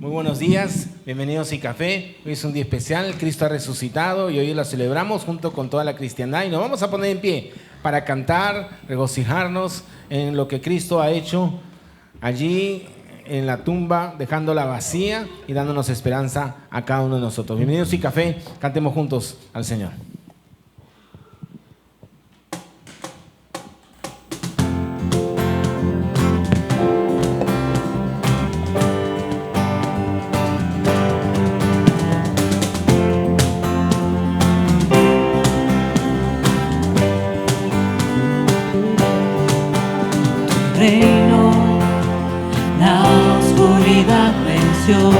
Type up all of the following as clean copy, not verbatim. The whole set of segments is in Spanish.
Muy buenos días, bienvenidos a Café. Hoy es un día especial, Cristo ha resucitado y hoy lo celebramos junto con toda la cristiandad y nos vamos a poner en pie para cantar, regocijarnos en lo que Cristo ha hecho allí en la tumba, dejándola vacía y dándonos esperanza a cada uno de nosotros. Bienvenidos a Café, cantemos juntos al Señor. Reino, la oscuridad venció.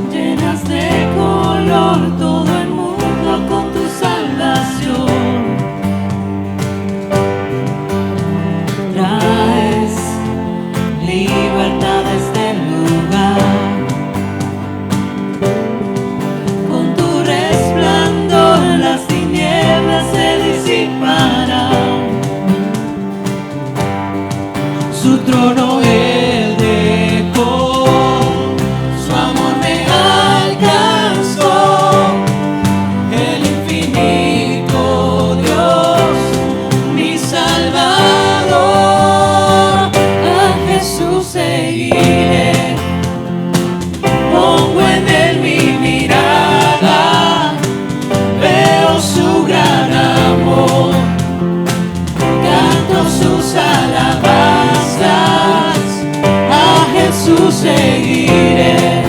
Llenas de color todo el mundo con tu salvación. Traes libertad a este lugar. Con tu resplandor las tinieblas se disiparán. Su trono él dejó, su amor me alcanzó, el infinito Dios, mi Salvador. A Jesús seguiré, pongo en él mi mirada, veo su gran amor, canto sus alabanzas. A Jesús seguiré.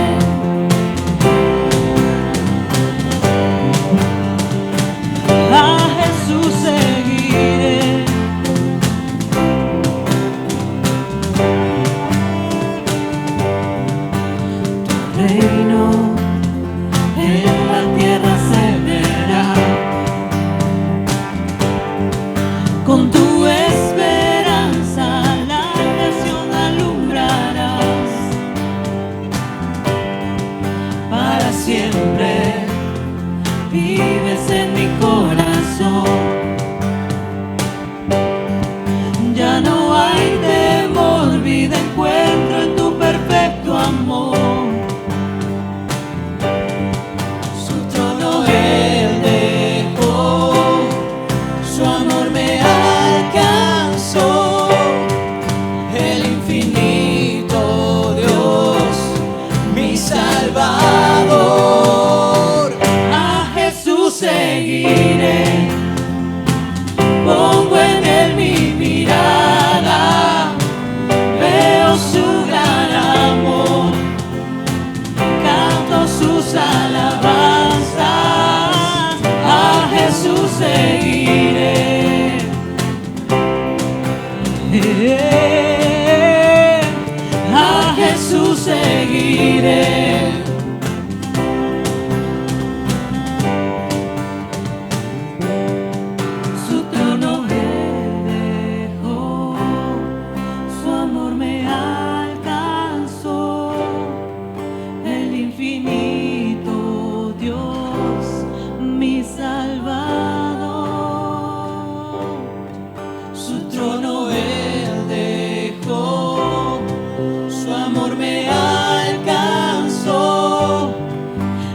A Jesús seguiré. Tu reino en la tierra se verá. Con tu esperanza la nación alumbrarás. Para siempre vives en mi corazón. Ya no hay temor, vida encuentro en tu perfecto amor. Su trono él dejó, su amor me alcanzó, el infinito Dios, mi Salvador. A Jesús seguiré, pongo en él mi mirada, veo su gran amor, canto sus alabanzas. A Jesús seguiré. A Jesús seguiré. Su trono él dejó, su amor me alcanzó, el infinito Dios, mi Salvador. Su trono él dejó, su amor me alcanzó,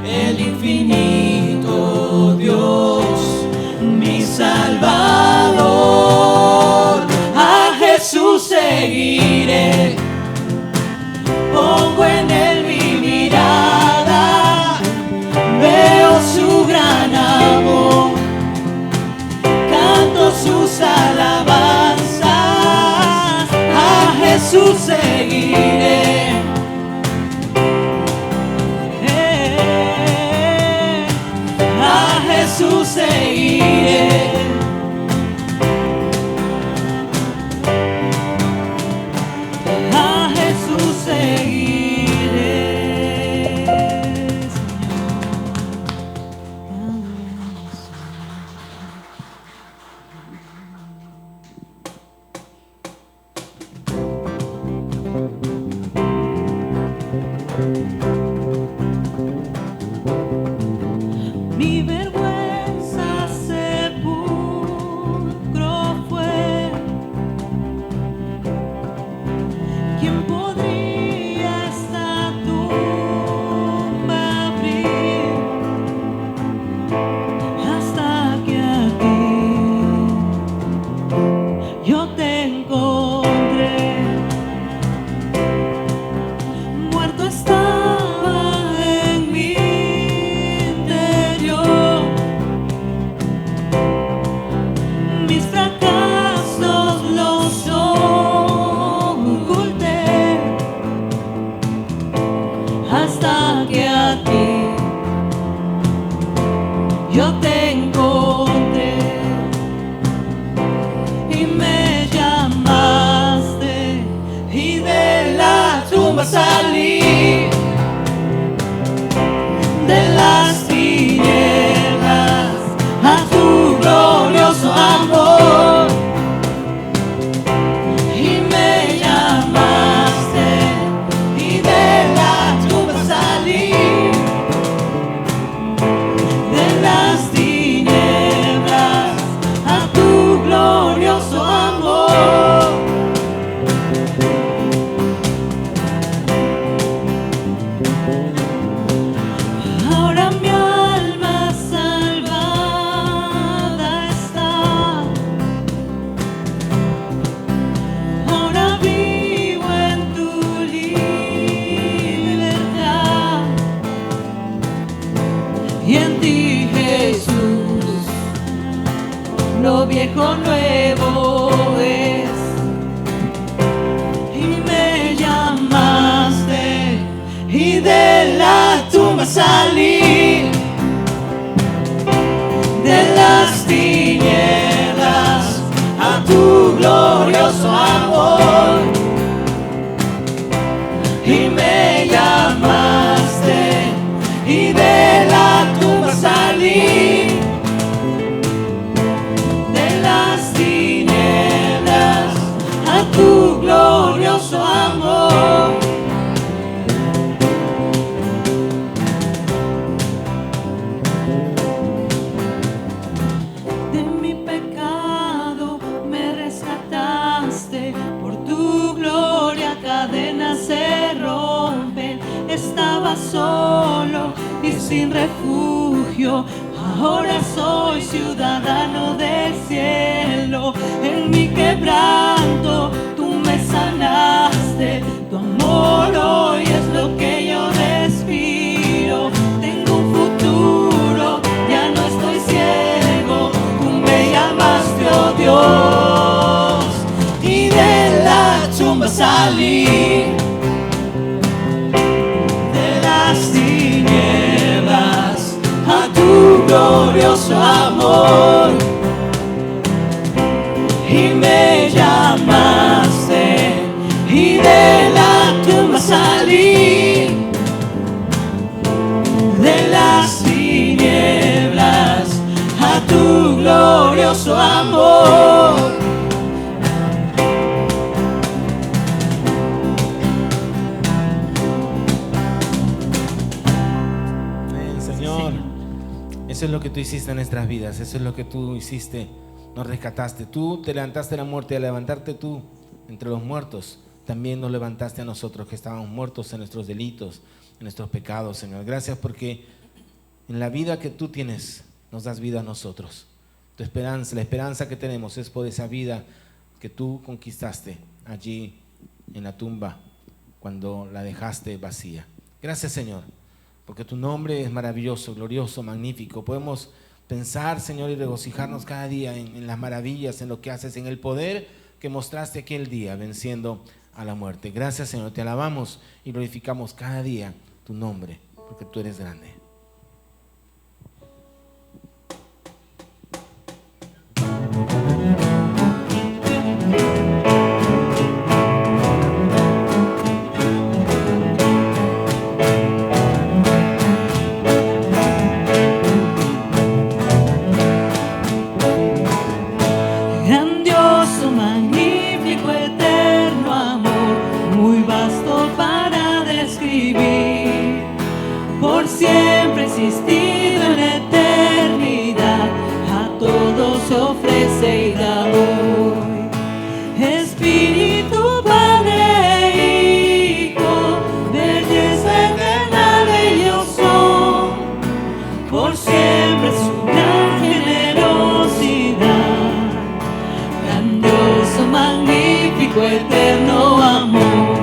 el infinito Dios, mi Salvador. A Jesús seguiré, pongo en él mi mirada, veo su gran amor, canto sus alabanzas. A Jesús seguiré. A Jesús seguiré. A Jesús seguiré. lo viejo nuevo es. Y me llamaste y de la tumba salí, de las tinieblas a tu glorioso amor. Y me llamaste y de la tumba salí, de las tinieblas a tu glorioso amor. De mi pecado me rescataste, por tu gloria cadenas se rompen. Estaba solo y sin refugio, ahora soy ciudadano del cielo. En mi quebranto tú me sanaste, tu amor hoy es lo que yo respiro. Tengo un futuro, ya no estoy ciego, tú me llamaste, oh Dios, y de la tumba salí, de las tinieblas a tu glorioso amor. Y me llamaste y de la tumba salí, de las tinieblas a tu glorioso amor. Señor, eso es lo que tú hiciste en nuestras vidas, eso es lo que tú hiciste. Nos rescataste, tú te levantaste de la muerte, y al levantarte tú entre los muertos, también nos levantaste a nosotros que estábamos muertos en nuestros delitos, en nuestros pecados, Señor. Gracias porque en la vida que tú tienes, nos das vida a nosotros. Tu esperanza, la esperanza que tenemos es por esa vida que tú conquistaste allí en la tumba cuando la dejaste vacía. Gracias, Señor, porque tu nombre es maravilloso, glorioso, magnífico. Podemos pensar, Señor, y regocijarnos cada día en las maravillas, en lo que haces, en el poder que mostraste aquel día venciendo a la muerte. Gracias, Señor, te alabamos y glorificamos cada día tu nombre, porque tú eres grande. Grandioso, magnífico, eterno amor, muy vasto para describir. Por siempre existido en la eternidad, a todos se ofrece y da hoy. Espíritu, Padre, Hijo, belleza eterna de ellos son. Por siempre su gran generosidad, grandioso, magnífico, eterno amor.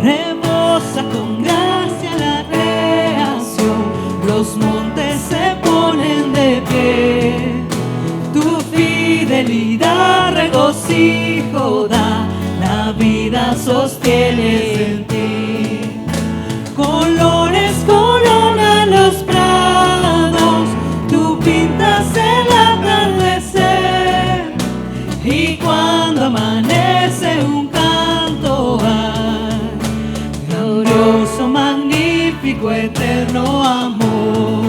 Rebosa con gracia la creación, los montes se ponen de pie. Tu fidelidad regocijo da, la vida sostienes en ti. Colores coronan los prados, tú pintas el atardecer. Y cuando amanece un canto hay, glorioso, magnífico, eterno amor.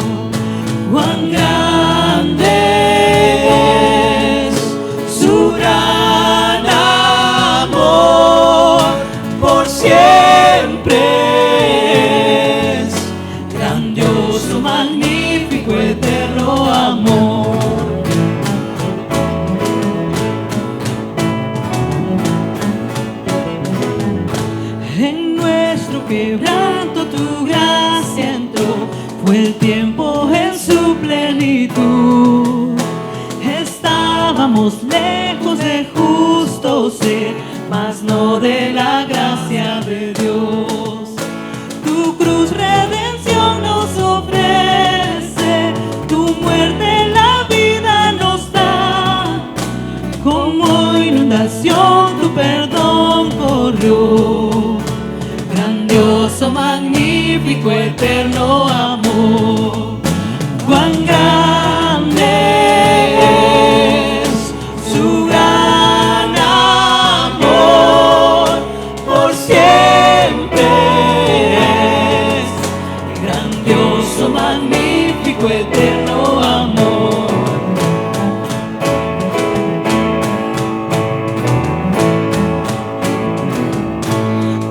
Cuán grande es su gran amor, por siempre es grandioso, magnífico, eterno amor. En nuestro quebranto tu gracia entró, fue el tiempo en su plenitud. Estábamos lejos de justo ser, mas no de la gracia de Dios. Tu cruz Jesús redención nos ofrece, tu muerte la vida nos da, como inundación tu perdón corrió, grandioso, magnífico, eterno amor, cuán grande es su gran amor, por siempre es grandioso, magnífico, eterno amor.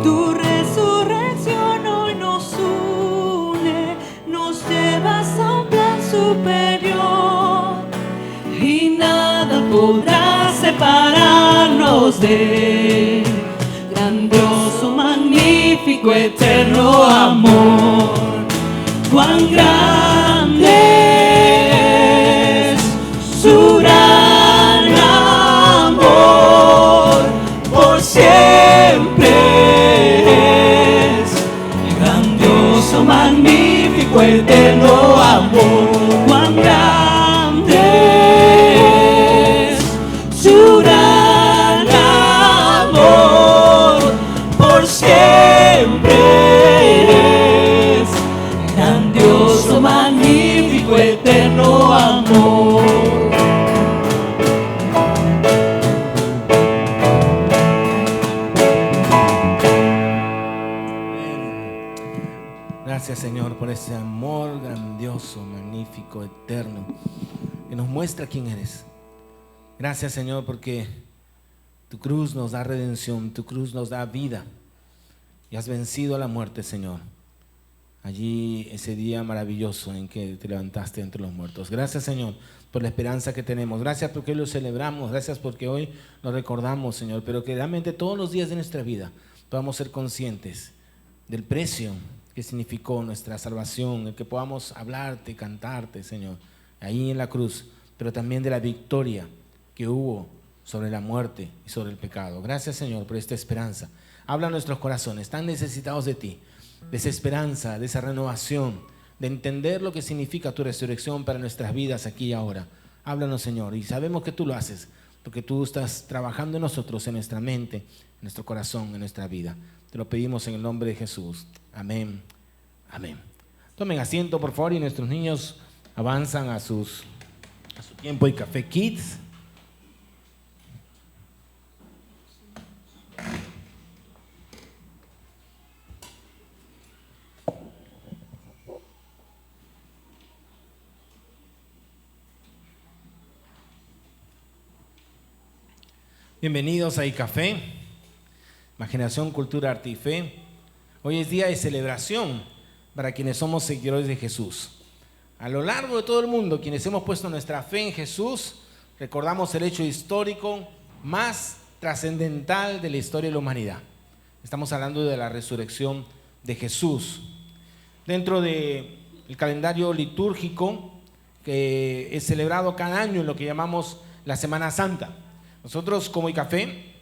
Tu resurrección hoy nos une, nos llevas a un plan superior y nada podrá separarnos de grandioso, magnífico, eterno amor. Cuán grande es su gran amor, por siempre es grandioso, magnífico, eterno amor. Cuán grande es su gran amor, por siempre es grandioso, magnífico, eterno amor. Gracias, Señor, por ese amor grandioso, magnífico, eterno, que nos muestra quién eres. Gracias, Señor, porque tu cruz nos da redención, tu cruz nos da vida y has vencido a la muerte, Señor. Allí ese día maravilloso en que te levantaste entre los muertos. Gracias, Señor, por la esperanza que tenemos. Gracias porque hoy lo celebramos. Gracias porque hoy lo recordamos, Señor. Pero que realmente todos los días de nuestra vida podamos ser conscientes del precio que significó nuestra salvación, el que podamos hablarte, cantarte, Señor, ahí en la cruz, pero también de la victoria que hubo sobre la muerte y sobre el pecado. Gracias, Señor, por esta esperanza. Habla a nuestros corazones, tan necesitados de ti, de esa esperanza, de esa renovación, de entender lo que significa tu resurrección para nuestras vidas aquí y ahora. Háblanos, Señor, y sabemos que tú lo haces, porque tú estás trabajando en nosotros, en nuestra mente, en nuestro corazón, en nuestra vida. Te lo pedimos en el nombre de Jesús. Amén. Amén. Tomen asiento, por favor, y nuestros niños avanzan a su tiempo de Café Kids. Bienvenidos a iCafé, Imaginación, Cultura, Arte y Fe. Hoy es día de celebración para quienes somos seguidores de Jesús. A lo largo de todo el mundo, quienes hemos puesto nuestra fe en Jesús, recordamos el hecho histórico más trascendental de la historia de la humanidad. Estamos hablando de la resurrección de Jesús. Dentro del calendario litúrgico que es celebrado cada año en lo que llamamos la Semana Santa. Nosotros como iCafé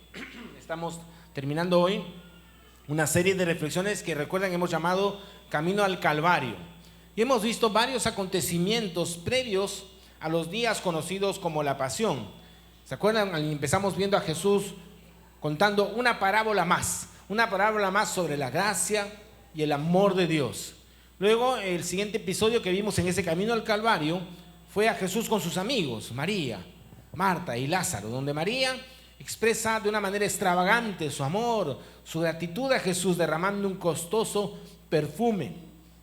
estamos terminando hoy una serie de reflexiones que recuerdan hemos llamado Camino al Calvario. Y hemos visto varios acontecimientos previos a los días conocidos como la Pasión. ¿Se acuerdan? Empezamos viendo a Jesús contando una parábola más sobre la gracia y el amor de Dios. Luego el siguiente episodio que vimos en ese Camino al Calvario fue a Jesús con sus amigos, María, Marta y Lázaro, donde María expresa de una manera extravagante su amor, su gratitud a Jesús, derramando un costoso perfume,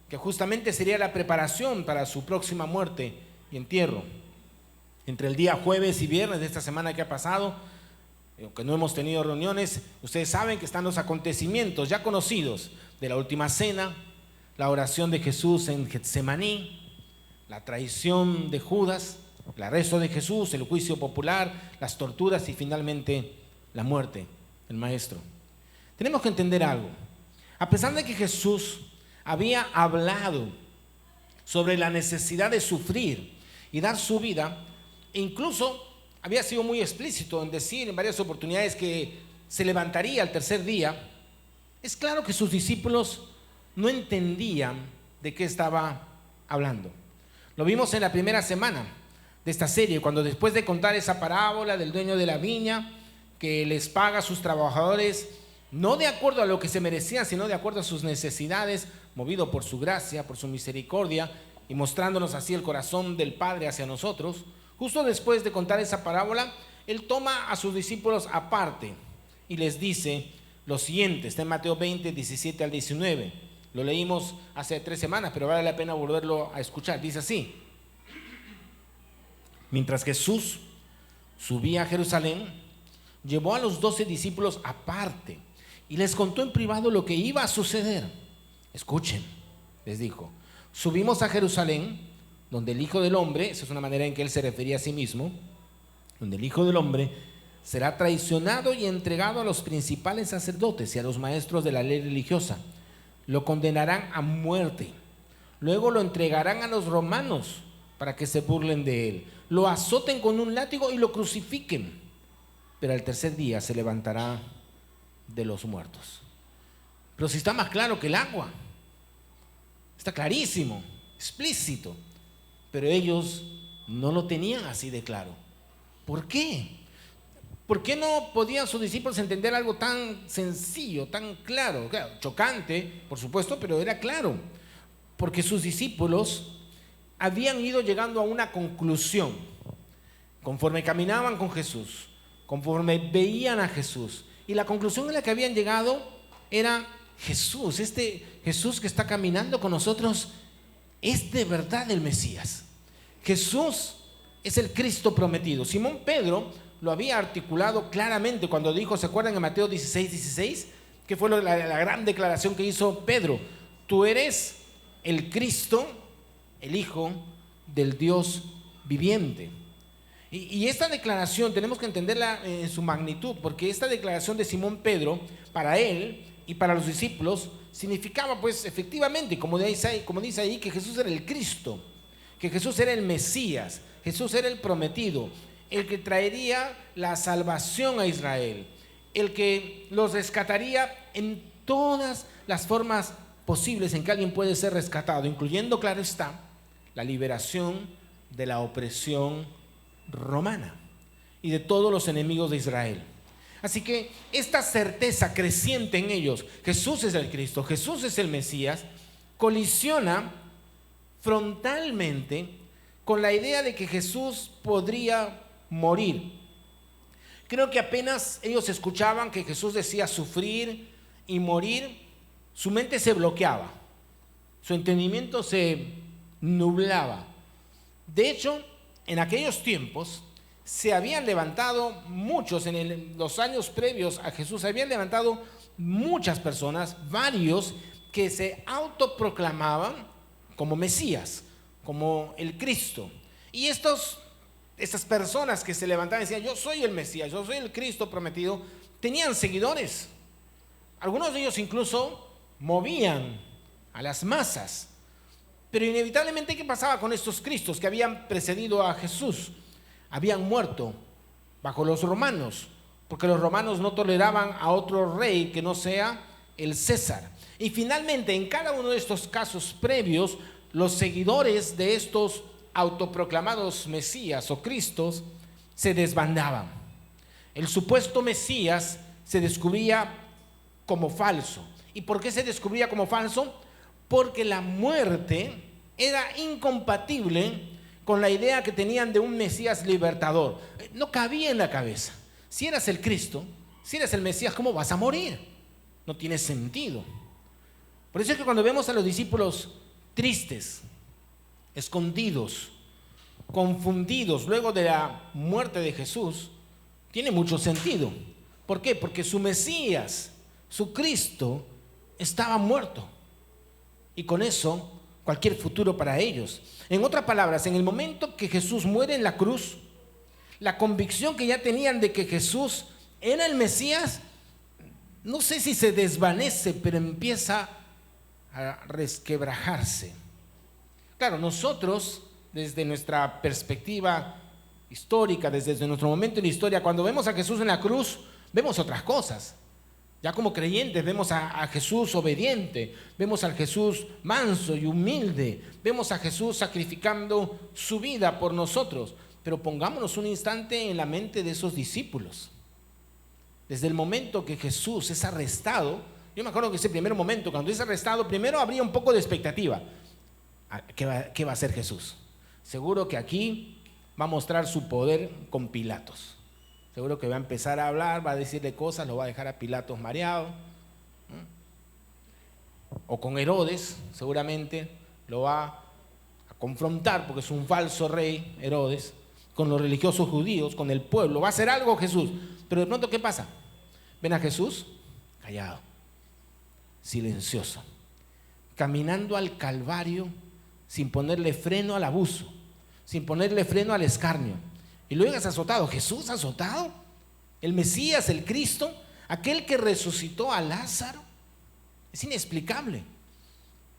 que justamente sería la preparación para su próxima muerte y entierro. Entre el día jueves y viernes de esta semana que ha pasado, aunque no hemos tenido reuniones, ustedes saben que están los acontecimientos ya conocidos de la última cena, la oración de Jesús en Getsemaní, la traición de Judas, el arresto de Jesús, el juicio popular, las torturas y finalmente la muerte del Maestro. Tenemos que entender algo. A pesar de que Jesús había hablado sobre la necesidad de sufrir y dar su vida, e incluso había sido muy explícito en decir en varias oportunidades que se levantaría al tercer día, es claro que sus discípulos no entendían de qué estaba hablando. Lo vimos en la primera semana de esta serie, cuando después de contar esa parábola del dueño de la viña, que les paga a sus trabajadores no de acuerdo a lo que se merecían, sino de acuerdo a sus necesidades, movido por su gracia, por su misericordia, y mostrándonos así el corazón del Padre hacia nosotros. Justo después de contar esa parábola, Él toma a sus discípulos aparte y les dice lo siguiente. Está en Mateo 20, 17 al 19. Lo leímos hace 3 semanas, pero vale la pena volverlo a escuchar. Dice así: mientras Jesús subía a Jerusalén, llevó a los 12 discípulos aparte y les contó en privado lo que iba a suceder. Escuchen, les dijo: subimos a Jerusalén, donde el Hijo del Hombre, esa es una manera en que Él se refería a sí mismo, donde el Hijo del Hombre será traicionado y entregado a los principales sacerdotes y a los maestros de la ley religiosa. Lo condenarán a muerte. Luego lo entregarán a los romanos para que se burlen de Él. Lo azoten con un látigo y lo crucifiquen. Pero al tercer día se levantará de los muertos. Pero si está más claro que el agua, está clarísimo, explícito, pero ellos no lo tenían así de claro. ¿Por qué? ¿Por qué no podían sus discípulos entender algo tan sencillo, tan claro? Claro, chocante, por supuesto, pero era claro. Porque sus discípulos habían ido llegando a una conclusión conforme caminaban con Jesús, conforme veían a Jesús. Y la conclusión a la que habían llegado era: Jesús, este Jesús que está caminando con nosotros, es de verdad el Mesías. Jesús es el Cristo prometido. Simón Pedro lo había articulado claramente cuando dijo, ¿se acuerdan en Mateo 16, 16? Que fue la gran declaración que hizo Pedro: tú eres el Cristo, el Hijo del Dios viviente. Y esta declaración tenemos que entenderla en su magnitud, porque esta declaración de Simón Pedro, para él y para los discípulos, significaba pues efectivamente, como dice ahí, que Jesús era el Cristo, que Jesús era el Mesías, Jesús era el prometido, el que traería la salvación a Israel, el que los rescataría en todas las formas posibles en que alguien puede ser rescatado, incluyendo, claro está, la liberación de la opresión romana y de todos los enemigos de Israel. Así que esta certeza creciente en ellos, Jesús es el Cristo, Jesús es el Mesías, colisiona frontalmente con la idea de que Jesús podría morir. Creo que apenas ellos escuchaban que Jesús decía sufrir y morir, su mente se bloqueaba, su entendimiento se nublaba. De hecho, en aquellos tiempos se habían levantado muchos, en los años previos a Jesús, se habían levantado muchas personas, varios, que se autoproclamaban como Mesías, como el Cristo. Y estas personas que se levantaban y decían, yo soy el Mesías, yo soy el Cristo prometido, tenían seguidores. Algunos de ellos incluso movían a las masas. Pero inevitablemente, ¿qué pasaba con estos Cristos que habían precedido a Jesús? Habían muerto bajo los romanos, porque los romanos no toleraban a otro rey que no sea el César. Y finalmente, en cada uno de estos casos previos, los seguidores de estos autoproclamados Mesías o Cristos se desbandaban. El supuesto Mesías se descubría como falso. ¿Y por qué se descubría como falso? Porque la muerte era incompatible con la idea que tenían de un Mesías libertador. No cabía en la cabeza. Si eras el Cristo, si eres el Mesías, ¿cómo vas a morir? No tiene sentido. Por eso es que cuando vemos a los discípulos tristes, escondidos, confundidos luego de la muerte de Jesús, tiene mucho sentido. ¿Por qué? Porque su Mesías, su Cristo, estaba muerto. Y con eso, cualquier futuro para ellos. En otras palabras, en el momento que Jesús muere en la cruz, la convicción que ya tenían de que Jesús era el Mesías, no sé si se desvanece, pero empieza a resquebrajarse. Claro, nosotros, desde nuestra perspectiva histórica, desde nuestro momento en la historia, cuando vemos a Jesús en la cruz, vemos otras cosas. Ya como creyentes vemos a Jesús obediente, vemos al Jesús manso y humilde, vemos a Jesús sacrificando su vida por nosotros. Pero pongámonos un instante en la mente de esos discípulos. Desde el momento que Jesús es arrestado, yo me acuerdo que ese primer momento, cuando es arrestado, primero habría un poco de expectativa. ¿Qué va a hacer Jesús? Seguro que aquí va a mostrar su poder con Pilatos. Seguro que va a empezar a hablar, va a decirle cosas, lo va a dejar a Pilatos mareado. O con Herodes, seguramente lo va a confrontar, porque es un falso rey, Herodes, con los religiosos judíos, con el pueblo. Va a hacer algo Jesús. Pero de pronto, ¿qué pasa? Ven a Jesús callado, silencioso, caminando al Calvario sin ponerle freno al abuso, sin ponerle freno al escarnio. Y luego es azotado. ¿Jesús azotado? ¿El Mesías, el Cristo? ¿Aquel que resucitó a Lázaro? Es inexplicable.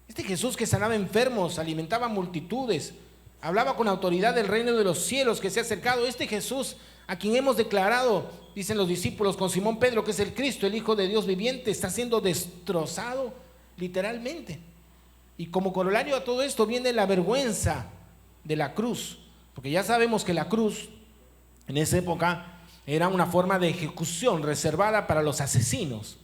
Este Jesús que sanaba enfermos, alimentaba multitudes, hablaba con autoridad del reino de los cielos que se ha acercado. Este Jesús a quien hemos declarado, dicen los discípulos con Simón Pedro, que es el Cristo, el Hijo de Dios viviente, está siendo destrozado literalmente. Y como corolario a todo esto viene la vergüenza de la cruz, porque ya sabemos que la cruz en esa época era una forma de ejecución reservada para los asesinos,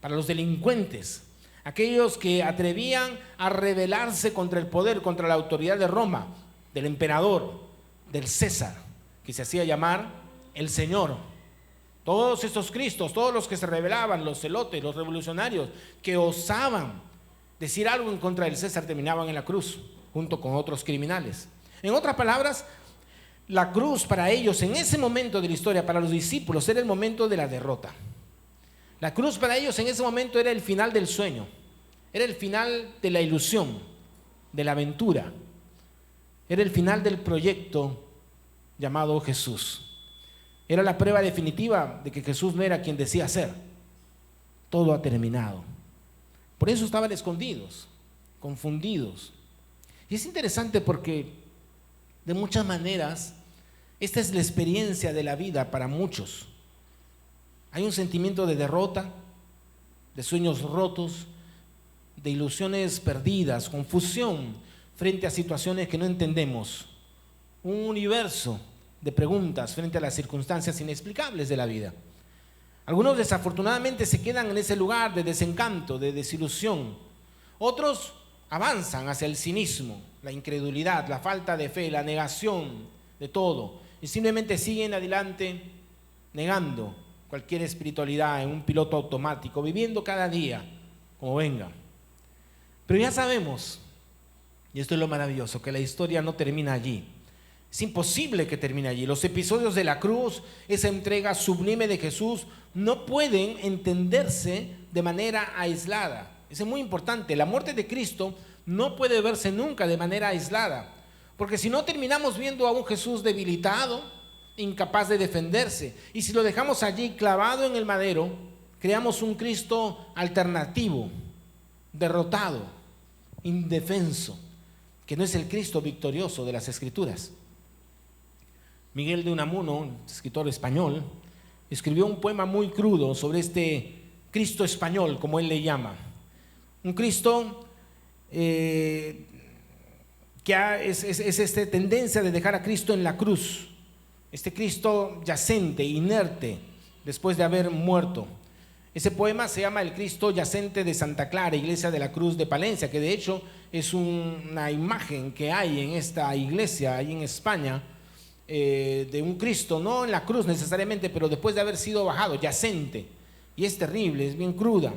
para los delincuentes, aquellos que atrevían a rebelarse contra el poder, contra la autoridad de Roma, del emperador, del César, que se hacía llamar el Señor. Todos estos Cristos, todos los que se rebelaban, los celotes, los revolucionarios, que osaban decir algo en contra del César, terminaban en la cruz, junto con otros criminales. En otras palabras, la cruz para ellos, en ese momento de la historia, para los discípulos, era el momento de la derrota. La cruz para ellos en ese momento era el final del sueño, era el final de la ilusión, de la aventura, era el final del proyecto llamado Jesús. Era la prueba definitiva de que Jesús no era quien decía ser. Todo ha terminado. Por eso estaban escondidos, confundidos. Y es interesante porque de muchas maneras esta es la experiencia de la vida para muchos. Hay un sentimiento de derrota, de sueños rotos, de ilusiones perdidas, confusión frente a situaciones que no entendemos, un universo de preguntas frente a las circunstancias inexplicables de la vida. Algunos desafortunadamente se quedan en ese lugar de desencanto, de desilusión. Otros avanzan hacia el cinismo, la incredulidad, la falta de fe, la negación de todo, y simplemente siguen adelante negando cualquier espiritualidad en un piloto automático, viviendo cada día como venga. Pero ya sabemos, y esto es lo maravilloso, que la historia no termina allí. Es imposible que termine allí. Los episodios de la cruz, esa entrega sublime de Jesús, no pueden entenderse de manera aislada. Eso es muy importante. La muerte de Cristo no puede verse nunca de manera aislada, porque si no terminamos viendo a un Jesús debilitado, incapaz de defenderse, y si lo dejamos allí clavado en el madero, creamos un Cristo alternativo, derrotado, indefenso, que no es el Cristo victorioso de las Escrituras. Miguel de Unamuno, escritor español, escribió un poema muy crudo sobre este Cristo español, como él le llama. Un Cristo que es esta tendencia de dejar a Cristo en la cruz, este Cristo yacente, inerte, después de haber muerto. Ese poema se llama El Cristo yacente de Santa Clara, iglesia de la Cruz de Palencia, que de hecho es una imagen que hay en esta iglesia, ahí en España, de un Cristo, no en la cruz necesariamente, pero después de haber sido bajado, yacente. Y es terrible, es bien cruda.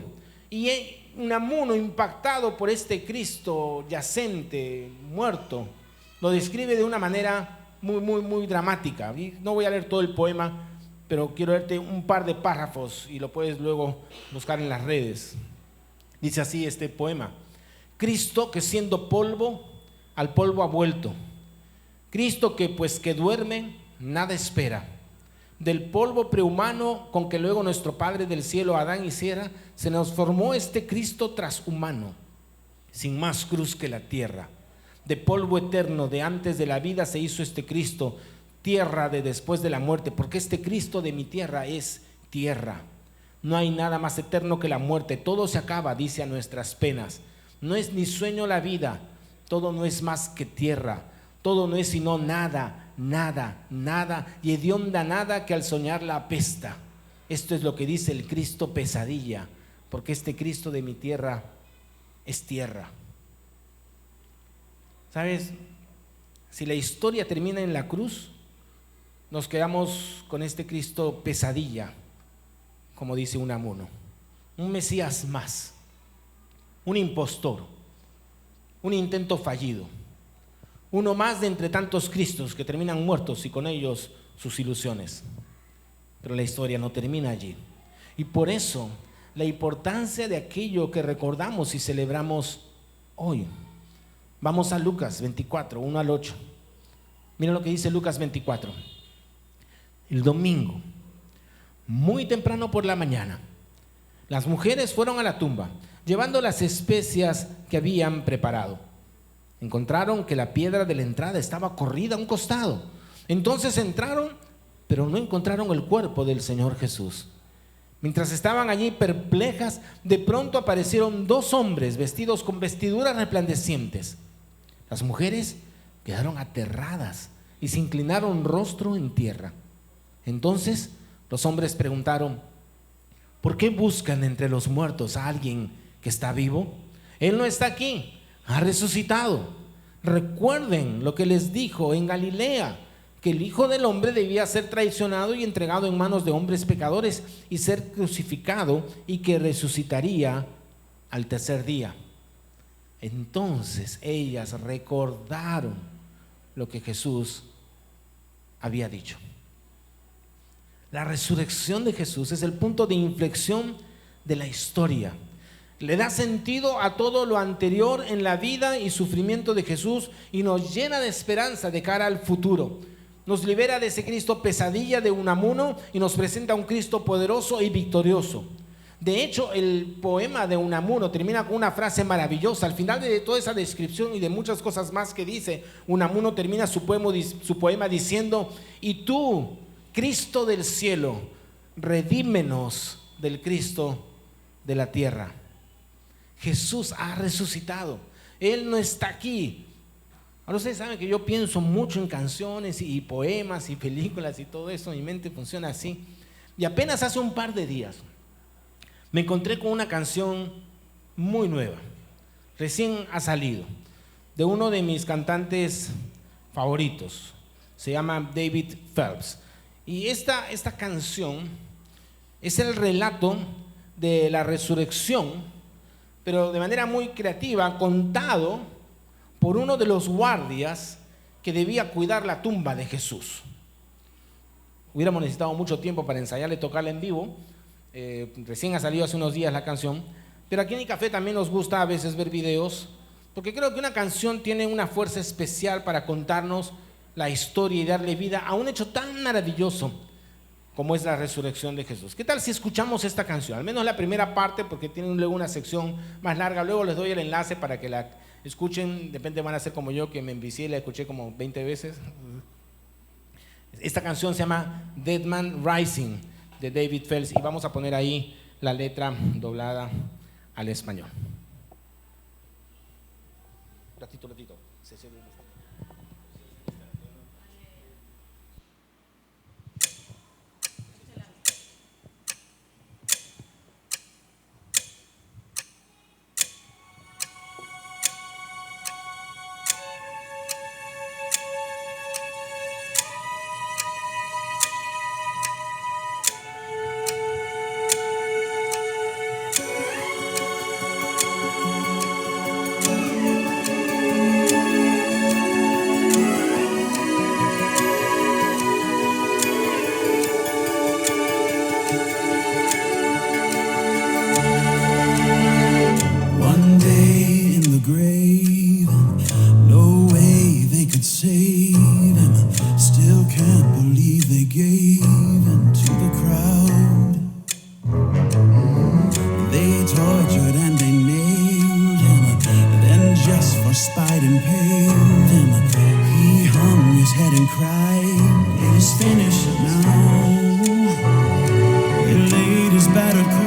Y Unamuno, impactado por este Cristo yacente, muerto, lo describe de una manera muy dramática. Y no voy a leer todo el poema, pero quiero leerte un par de párrafos y lo puedes luego buscar en las redes. Dice así este poema: Cristo que siendo polvo, al polvo ha vuelto. Cristo que pues que duerme, nada espera. Del polvo prehumano con que luego nuestro Padre del cielo Adán hiciera, se nos formó este Cristo trashumano, sin más cruz que la tierra. De polvo eterno de antes de la vida se hizo este Cristo, tierra de después de la muerte, porque este Cristo de mi tierra es tierra. No hay nada más eterno que la muerte. Todo se acaba, dice, a nuestras penas. No es ni sueño la vida. Todo no es más que tierra. Todo no es sino nada, nada, nada. Y hedionda nada que al soñar la apesta. Esto es lo que dice el Cristo pesadilla. Porque este Cristo de mi tierra es tierra. ¿Sabes? Si la historia termina en la cruz, nos quedamos con este Cristo pesadilla, como dice Unamuno, un Mesías más, un impostor, un intento fallido, uno más de entre tantos Cristos que terminan muertos y con ellos sus ilusiones. Pero la historia no termina allí. Y por eso la importancia de aquello que recordamos y celebramos hoy. Vamos a Lucas 24, 1 al 8. Miren lo que dice Lucas 24. El domingo, muy temprano por la mañana, las mujeres fueron a la tumba, llevando las especias que habían preparado. Encontraron que la piedra de la entrada estaba corrida a un costado. Entonces entraron, pero no encontraron el cuerpo del Señor Jesús. Mientras estaban allí perplejas, de pronto aparecieron 2 hombres vestidos con vestiduras resplandecientes. Las mujeres quedaron aterradas y se inclinaron rostro en tierra. Entonces los hombres preguntaron: ¿por qué buscan entre los muertos a alguien que está vivo? Él no está aquí, ha resucitado. Recuerden lo que les dijo en Galilea, que el Hijo del Hombre debía ser traicionado y entregado en manos de hombres pecadores y ser crucificado, y que resucitaría al tercer día. Entonces ellas recordaron lo que Jesús había dicho. La resurrección de Jesús es el punto de inflexión de la historia. Le da sentido a todo lo anterior en la vida y sufrimiento de Jesús y nos llena de esperanza de cara al futuro. Nos libera de ese Cristo pesadilla de Unamuno y nos presenta a un Cristo poderoso y victorioso. De hecho, el poema de Unamuno termina con una frase maravillosa. Al final de toda esa descripción y de muchas cosas más que dice, Unamuno termina su poema diciendo: y tú, Cristo del cielo, redímenos del Cristo de la tierra. Jesús ha resucitado. Él no está aquí. Ahora ustedes saben que yo pienso mucho en canciones y poemas y películas y todo eso. Mi mente funciona así. Y apenas hace un par de días me encontré con una canción muy nueva, recién ha salido, de uno de mis cantantes favoritos. Se llama David Phelps. Y esta canción es el relato de la resurrección, pero de manera muy creativa, contado por uno de los guardias que debía cuidar la tumba de Jesús. Hubiéramos necesitado mucho tiempo para ensayarle, tocarla en vivo. Recién ha salido hace unos días la canción, pero aquí en el café también nos gusta a veces ver videos, porque creo que una canción tiene una fuerza especial para contarnos la historia y darle vida a un hecho tan maravilloso como es la resurrección de Jesús. ¿Qué tal si escuchamos esta canción? Al menos la primera parte, porque tiene luego una sección más larga. Luego les doy el enlace para que la escuchen. De repente van a ser como yo, que me envicié y la escuché como 20 veces. Esta canción se llama Dead Man Rising, de David Phelps, y vamos a poner ahí la letra doblada al español. Ratito. Spite and pain him. He hung his head and cried, it is finished now. He laid his battered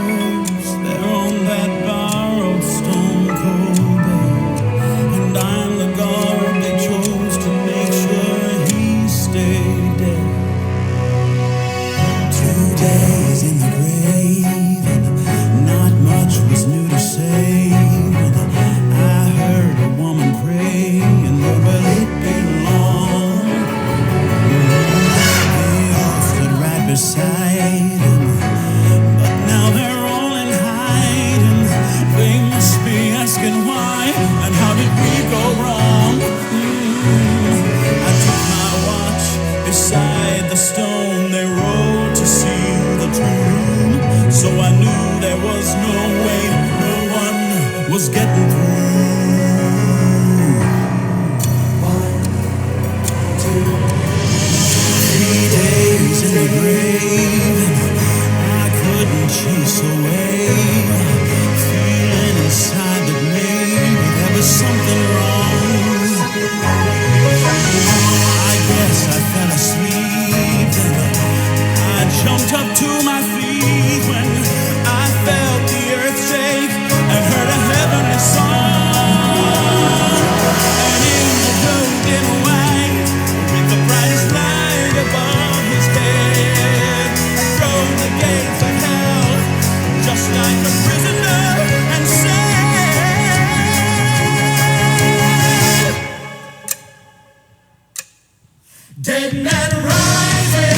Dead man rising,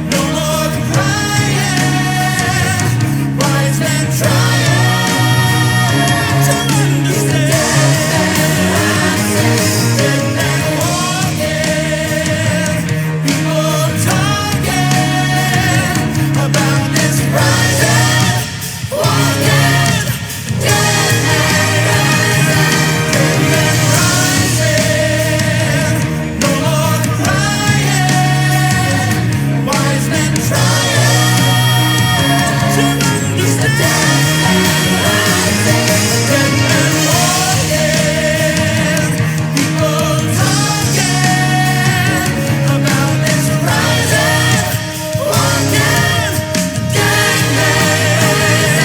no more crying, wise men trying to understand. Dead man walking, people talking about this rising, walking, dead man rising, no more crying, wise men trying to understand. Dead man walking, people talking about this rising, walking, dead man rising,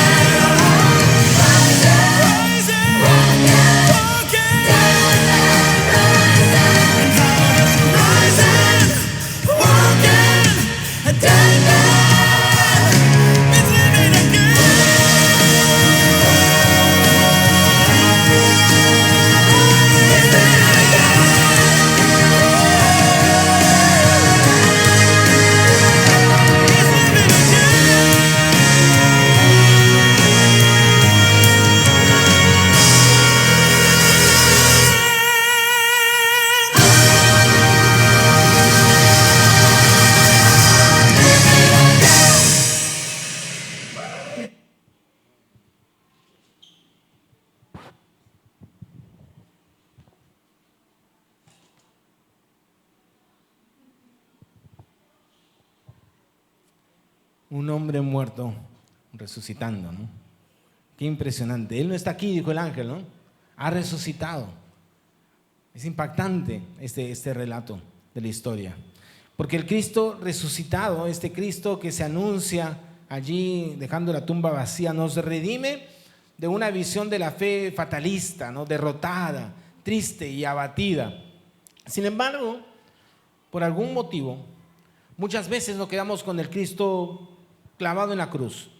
walking, rising, walking, a dead man is living again. Un hombre muerto resucitando, ¿no? Qué impresionante. Él no está aquí, dijo el ángel, ¿no? Ha resucitado. Es impactante este relato de la historia. Porque el Cristo resucitado, este Cristo que se anuncia allí dejando la tumba vacía, nos redime de una visión de la fe fatalista, ¿no? Derrotada, triste y abatida. Sin embargo, por algún motivo, muchas veces nos quedamos con el Cristo clavado en la cruz.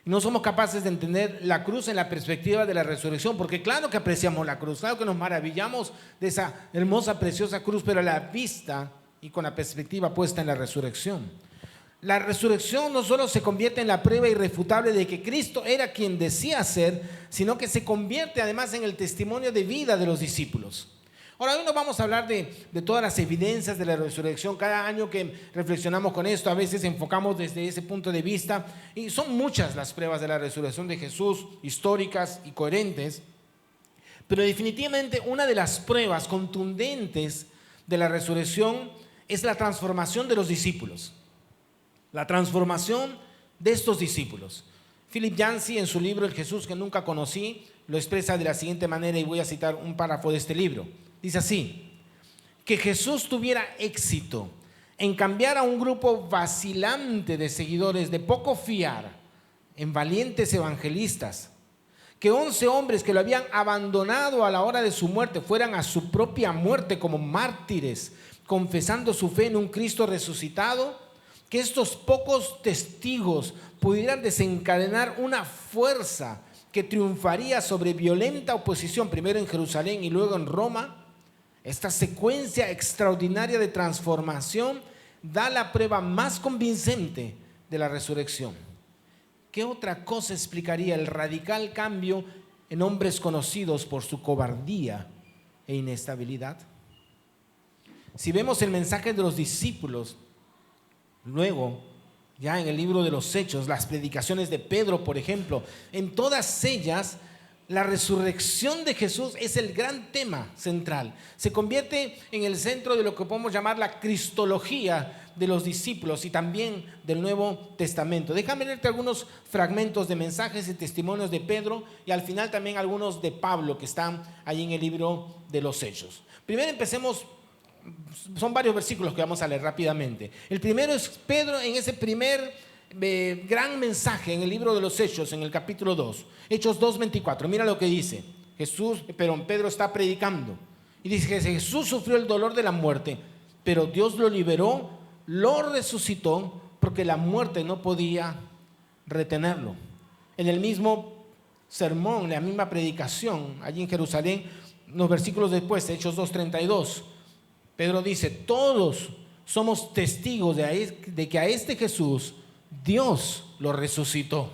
Y no somos capaces de entender la cruz en la perspectiva de la resurrección, porque claro que apreciamos la cruz, claro que nos maravillamos de esa hermosa, preciosa cruz, pero a la vista y con la perspectiva puesta en la resurrección. La resurrección no solo se convierte en la prueba irrefutable de que Cristo era quien decía ser, sino que se convierte además en el testimonio de vida de los discípulos. Ahora, hoy no vamos a hablar de todas las evidencias de la resurrección. Cada año que reflexionamos con esto, a veces enfocamos desde ese punto de vista, y son muchas las pruebas de la resurrección de Jesús, históricas y coherentes, pero definitivamente una de las pruebas contundentes de la resurrección es la transformación de los discípulos. La transformación de estos discípulos. Philip Yancey, en su libro El Jesús que nunca conocí, lo expresa de la siguiente manera, y voy a citar un párrafo de este libro. Dice así: que Jesús tuviera éxito en cambiar a un grupo vacilante de seguidores de poco fiar en valientes evangelistas, que 11 hombres que lo habían abandonado a la hora de su muerte fueran a su propia muerte como mártires, confesando su fe en un Cristo resucitado, que estos pocos testigos pudieran desencadenar una fuerza que triunfaría sobre violenta oposición, primero en Jerusalén y luego en Roma. Esta secuencia extraordinaria de transformación da la prueba más convincente de la resurrección. ¿Qué otra cosa explicaría el radical cambio en hombres conocidos por su cobardía e inestabilidad? Si vemos el mensaje de los discípulos, luego, ya en el libro de los Hechos, las predicaciones de Pedro, por ejemplo, en todas ellas, la resurrección de Jesús es el gran tema central. Se convierte en el centro de lo que podemos llamar la cristología de los discípulos y también del Nuevo Testamento. Déjame leerte algunos fragmentos de mensajes y testimonios de Pedro y al final también algunos de Pablo que están ahí en el libro de los Hechos. Primero empecemos. Son varios versículos que vamos a leer rápidamente. El primero es Pedro en ese primer gran mensaje en el libro de los Hechos, en el capítulo 2, Hechos 2:24. Mira lo que dice Pedro está predicando y dice que Jesús sufrió el dolor de la muerte, pero Dios lo liberó, lo resucitó, porque la muerte no podía retenerlo. En el mismo sermón, en la misma predicación allí en Jerusalén, unos versículos después, Hechos 2:32, Pedro dice, todos somos testigos de que a este Jesús Dios lo resucitó.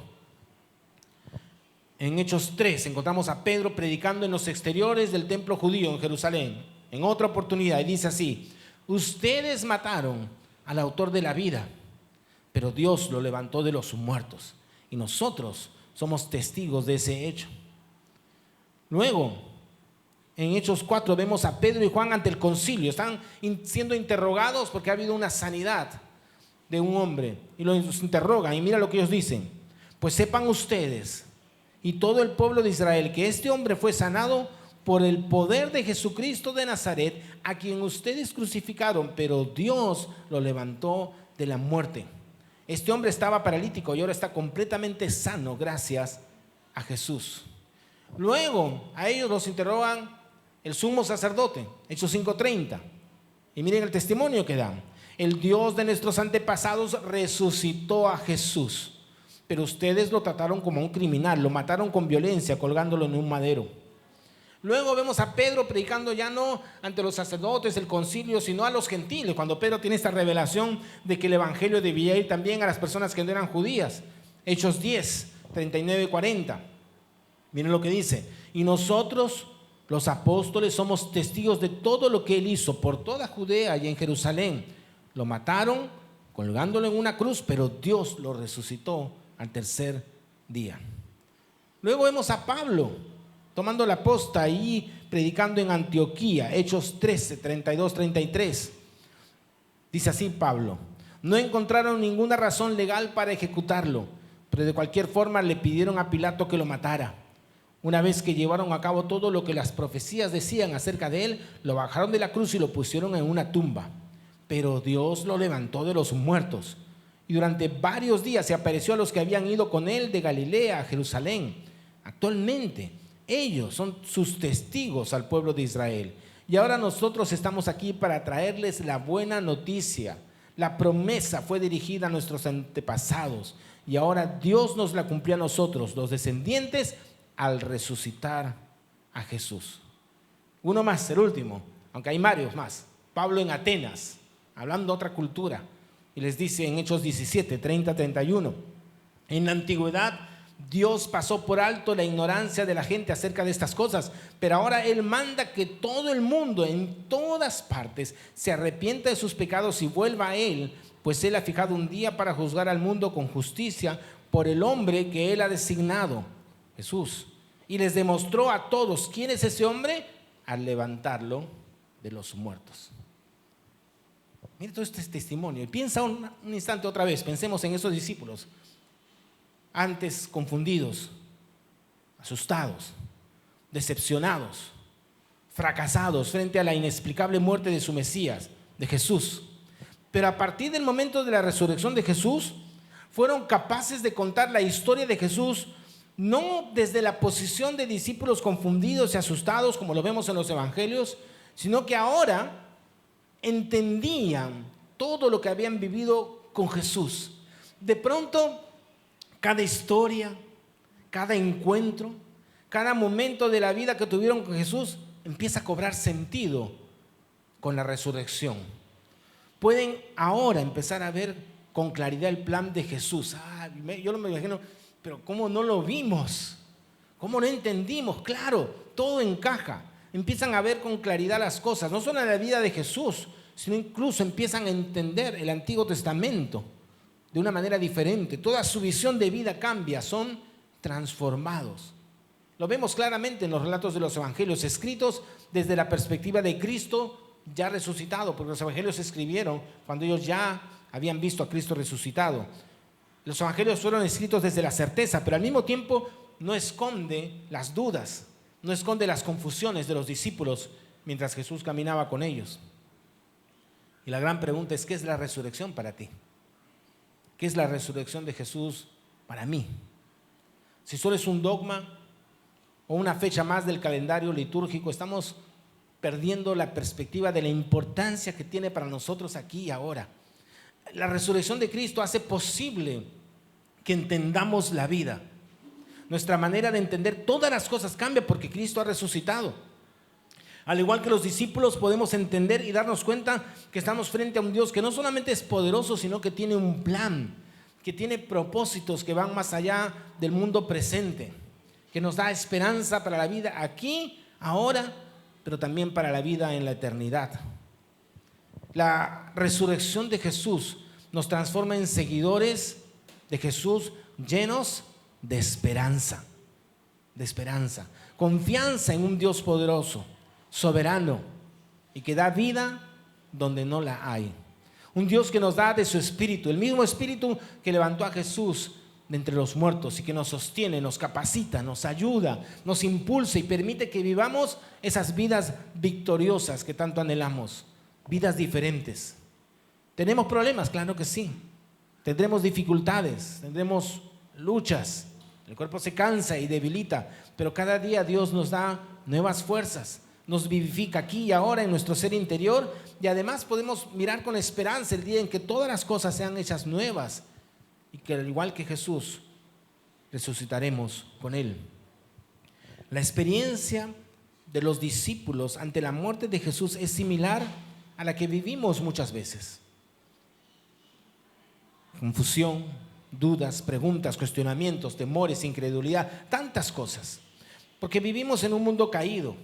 En Hechos 3 encontramos a Pedro predicando en los exteriores del templo judío en Jerusalén. En otra oportunidad, y dice así: ustedes mataron al autor de la vida, pero Dios lo levantó de los muertos, y nosotros somos testigos de ese hecho. Luego, en Hechos 4 vemos a Pedro y Juan ante el concilio. Están siendo interrogados porque ha habido una sanidad de un hombre, y los interrogan, y mira lo que ellos dicen: pues sepan ustedes y todo el pueblo de Israel que este hombre fue sanado por el poder de Jesucristo de Nazaret, a quien ustedes crucificaron, pero Dios lo levantó de la muerte. Este hombre estaba paralítico y ahora está completamente sano gracias a Jesús. Luego a ellos los interrogan el sumo sacerdote, Hechos 5:30, y miren el testimonio que dan: el Dios de nuestros antepasados resucitó a Jesús, pero ustedes lo trataron como un criminal, lo mataron con violencia colgándolo en un madero. Luego vemos a Pedro predicando ya no ante los sacerdotes, el concilio, sino a los gentiles, cuando Pedro tiene esta revelación de que el evangelio debía ir también a las personas que no eran judías. Hechos 10, 39 y 40. Miren lo que dice: y nosotros, los apóstoles, somos testigos de todo lo que él hizo por toda Judea y en Jerusalén. Lo mataron colgándolo en una cruz, pero Dios lo resucitó al tercer día. Luego vemos a Pablo tomando la posta y predicando en Antioquía, Hechos 13, 32, 33. Dice así Pablo: no encontraron ninguna razón legal para ejecutarlo, pero de cualquier forma le pidieron a Pilato que lo matara. Una vez que llevaron a cabo todo lo que las profecías decían acerca de él, lo bajaron de la cruz y lo pusieron en una tumba. Pero Dios lo levantó de los muertos, y durante varios días se apareció a los que habían ido con él de Galilea a Jerusalén. Actualmente ellos son sus testigos al pueblo de Israel. Y ahora nosotros estamos aquí para traerles la buena noticia. La promesa fue dirigida a nuestros antepasados, y ahora Dios nos la cumplió a nosotros, los descendientes, al resucitar a Jesús. Uno más, el último, aunque hay varios más. Pablo en Atenas, hablando de otra cultura, y les dice en Hechos 17, 30, 31: en la antigüedad Dios pasó por alto la ignorancia de la gente acerca de estas cosas, pero ahora Él manda que todo el mundo, en todas partes, se arrepienta de sus pecados y vuelva a Él, pues Él ha fijado un día para juzgar al mundo con justicia por el hombre que Él ha designado, Jesús. Y les demostró a todos quién es ese hombre al levantarlo de los muertos. Mire todo este testimonio y piensa un instante otra vez, pensemos en esos discípulos, antes confundidos, asustados, decepcionados, fracasados frente a la inexplicable muerte de su Mesías, de Jesús. Pero a partir del momento de la resurrección de Jesús, fueron capaces de contar la historia de Jesús, no desde la posición de discípulos confundidos y asustados, como lo vemos en los evangelios, sino que ahora entendían todo lo que habían vivido con Jesús. De pronto, cada historia, cada encuentro, cada momento de la vida que tuvieron con Jesús empieza a cobrar sentido con la resurrección. Pueden ahora empezar a ver con claridad el plan de Jesús. Yo no me imagino, pero ¿cómo no lo vimos? ¿Cómo no entendimos? Claro, todo encaja. Empiezan a ver con claridad las cosas, no solo en la vida de Jesús, sino incluso empiezan a entender el Antiguo Testamento de una manera diferente. Toda su visión de vida cambia, son transformados. Lo vemos claramente en los relatos de los evangelios, escritos desde la perspectiva de Cristo ya resucitado, porque los evangelios se escribieron cuando ellos ya habían visto a Cristo resucitado. Los evangelios fueron escritos desde la certeza, pero al mismo tiempo no esconde las dudas, no esconde las confusiones de los discípulos mientras Jesús caminaba con ellos. Y la gran pregunta es: ¿qué es la resurrección para ti? ¿Qué es la resurrección de Jesús para mí? Si solo es un dogma o una fecha más del calendario litúrgico, estamos perdiendo la perspectiva de la importancia que tiene para nosotros aquí y ahora. La resurrección de Cristo hace posible que entendamos la vida. Nuestra manera de entender todas las cosas cambia porque Cristo ha resucitado. Al igual que los discípulos, podemos entender y darnos cuenta que estamos frente a un Dios que no solamente es poderoso, sino que tiene un plan, que tiene propósitos que van más allá del mundo presente, que nos da esperanza para la vida aquí, ahora, pero también para la vida en la eternidad. La resurrección de Jesús nos transforma en seguidores de Jesús llenos de esperanza, confianza en un Dios poderoso, soberano y que da vida donde no la hay. Un Dios que nos da de su espíritu, el mismo espíritu que levantó a Jesús de entre los muertos y que nos sostiene, nos capacita, nos ayuda, nos impulsa y permite que vivamos esas vidas victoriosas que tanto anhelamos, vidas diferentes. ¿Tenemos problemas? Claro que sí. Tendremos dificultades, tendremos luchas, el cuerpo se cansa y debilita, pero cada día Dios nos da nuevas fuerzas, nos vivifica aquí y ahora en nuestro ser interior, y además podemos mirar con esperanza el día en que todas las cosas sean hechas nuevas y que al igual que Jesús resucitaremos con Él. La experiencia de los discípulos ante la muerte de Jesús es similar a la que vivimos muchas veces. Confusión, dudas, preguntas, cuestionamientos, temores, incredulidad, tantas cosas. Porque vivimos en un mundo caído,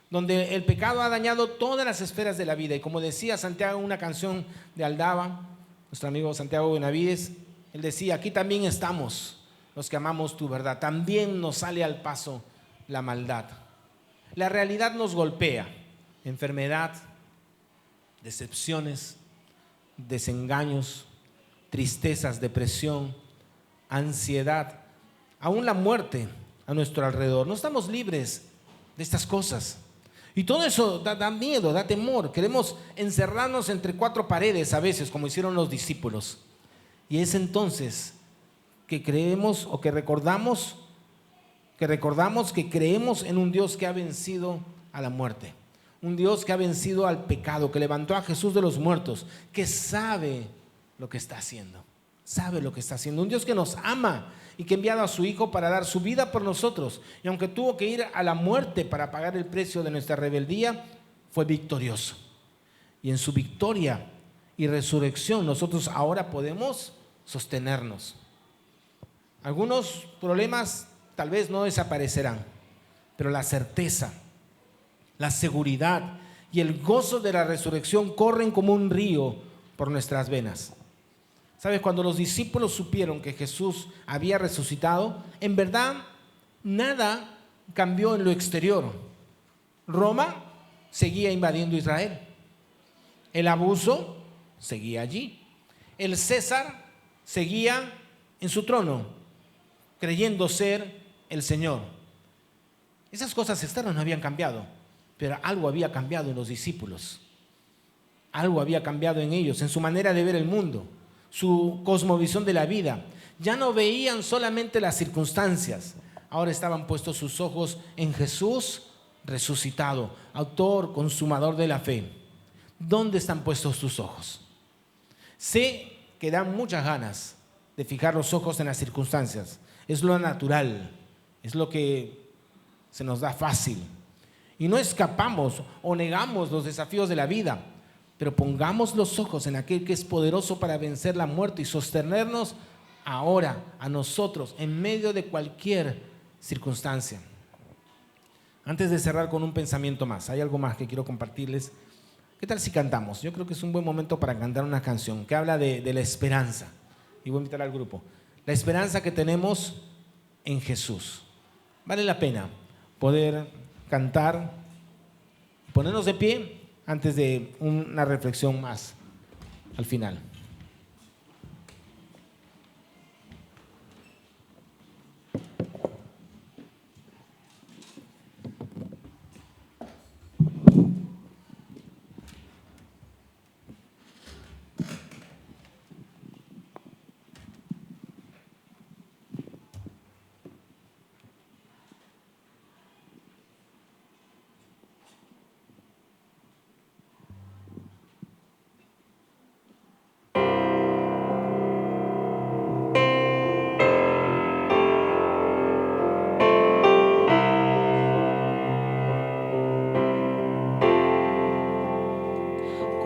donde el pecado ha dañado todas las esferas de la vida. Y como decía Santiago en una canción de Aldaba, nuestro amigo Santiago Benavides, él decía: aquí también estamos los que amamos tu verdad, también nos sale al paso la maldad. La realidad nos golpea, enfermedad, decepciones, desengaños, tristezas, depresión, ansiedad, aún la muerte a nuestro alrededor. No estamos libres de estas cosas. Y todo eso da miedo, da temor. Queremos encerrarnos entre cuatro paredes a veces, como hicieron los discípulos. Y es entonces que creemos o que recordamos que creemos en un Dios que ha vencido a la muerte. Un Dios que ha vencido al pecado, que levantó a Jesús de los muertos, que sabe lo que está haciendo. Sabe lo que está haciendo. Un Dios que nos ama y que ha enviado a su Hijo para dar su vida por nosotros. Y aunque tuvo que ir a la muerte para pagar el precio de nuestra rebeldía, fue victorioso. Y en su victoria y resurrección nosotros ahora podemos sostenernos. Algunos problemas tal vez no desaparecerán, pero la certeza, la seguridad y el gozo de la resurrección corren como un río por nuestras venas. ¿Sabes? Cuando los discípulos supieron que Jesús había resucitado, en verdad nada cambió en lo exterior. Roma seguía invadiendo Israel. El abuso seguía allí. El César seguía en su trono, creyendo ser el Señor. Esas cosas externas no habían cambiado, pero algo había cambiado en los discípulos. Algo había cambiado en ellos, en su manera de ver el mundo, su cosmovisión de la vida. Ya no veían solamente las circunstancias, ahora estaban puestos sus ojos en Jesús resucitado, autor, consumador de la fe. ¿Dónde están puestos tus ojos? Sé que dan muchas ganas de fijar los ojos en las circunstancias. Es lo natural, es lo que se nos da fácil. Y no escapamos o negamos los desafíos de la vida, pero pongamos los ojos en aquel que es poderoso para vencer la muerte y sostenernos ahora a nosotros en medio de cualquier circunstancia. Antes de cerrar con un pensamiento más, hay algo más que quiero compartirles. ¿Qué tal si cantamos? Yo creo que es un buen momento para cantar una canción que habla de la esperanza. Y voy a invitar al grupo. La esperanza que tenemos en Jesús. Vale la pena poder cantar, ponernos de pie antes de una reflexión más al final.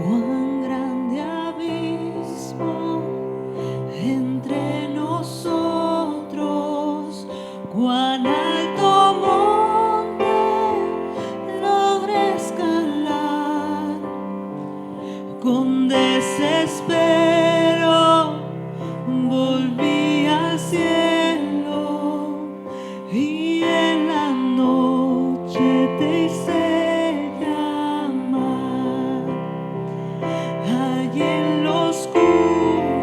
Cuán grande abismo entre nosotros, cuán alto monte logré escalar. Con desespero volví al cielo y en la noche te hice llamar. Allí en lo oscuro,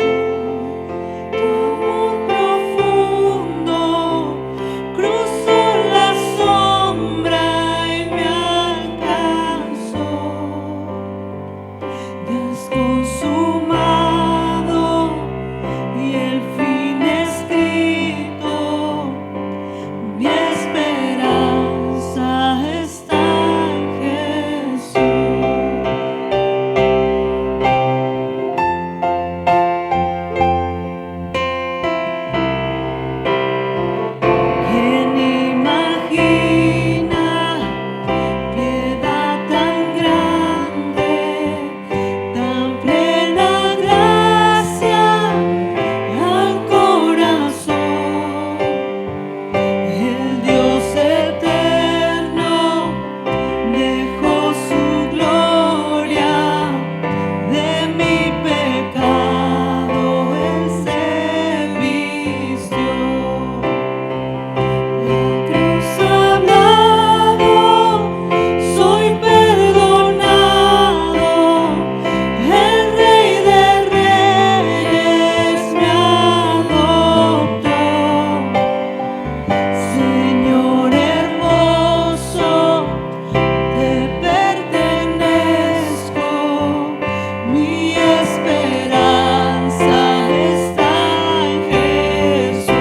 tu amor profundo cruzó la sombra y me alcanzó. Dios consumado y el fin escrito, mi esperanza está en Jesús. ¿Quién imagina piedad tan grande, tan plena gracia al corazón? El Dios eterno dejó su gloria, de mi pecado Él se vistió. La cruz ha hablado, soy perdonado, el Rey de Reyes me adoptó. Señor hermoso, te pertenezco, mi esperanza está en Jesús.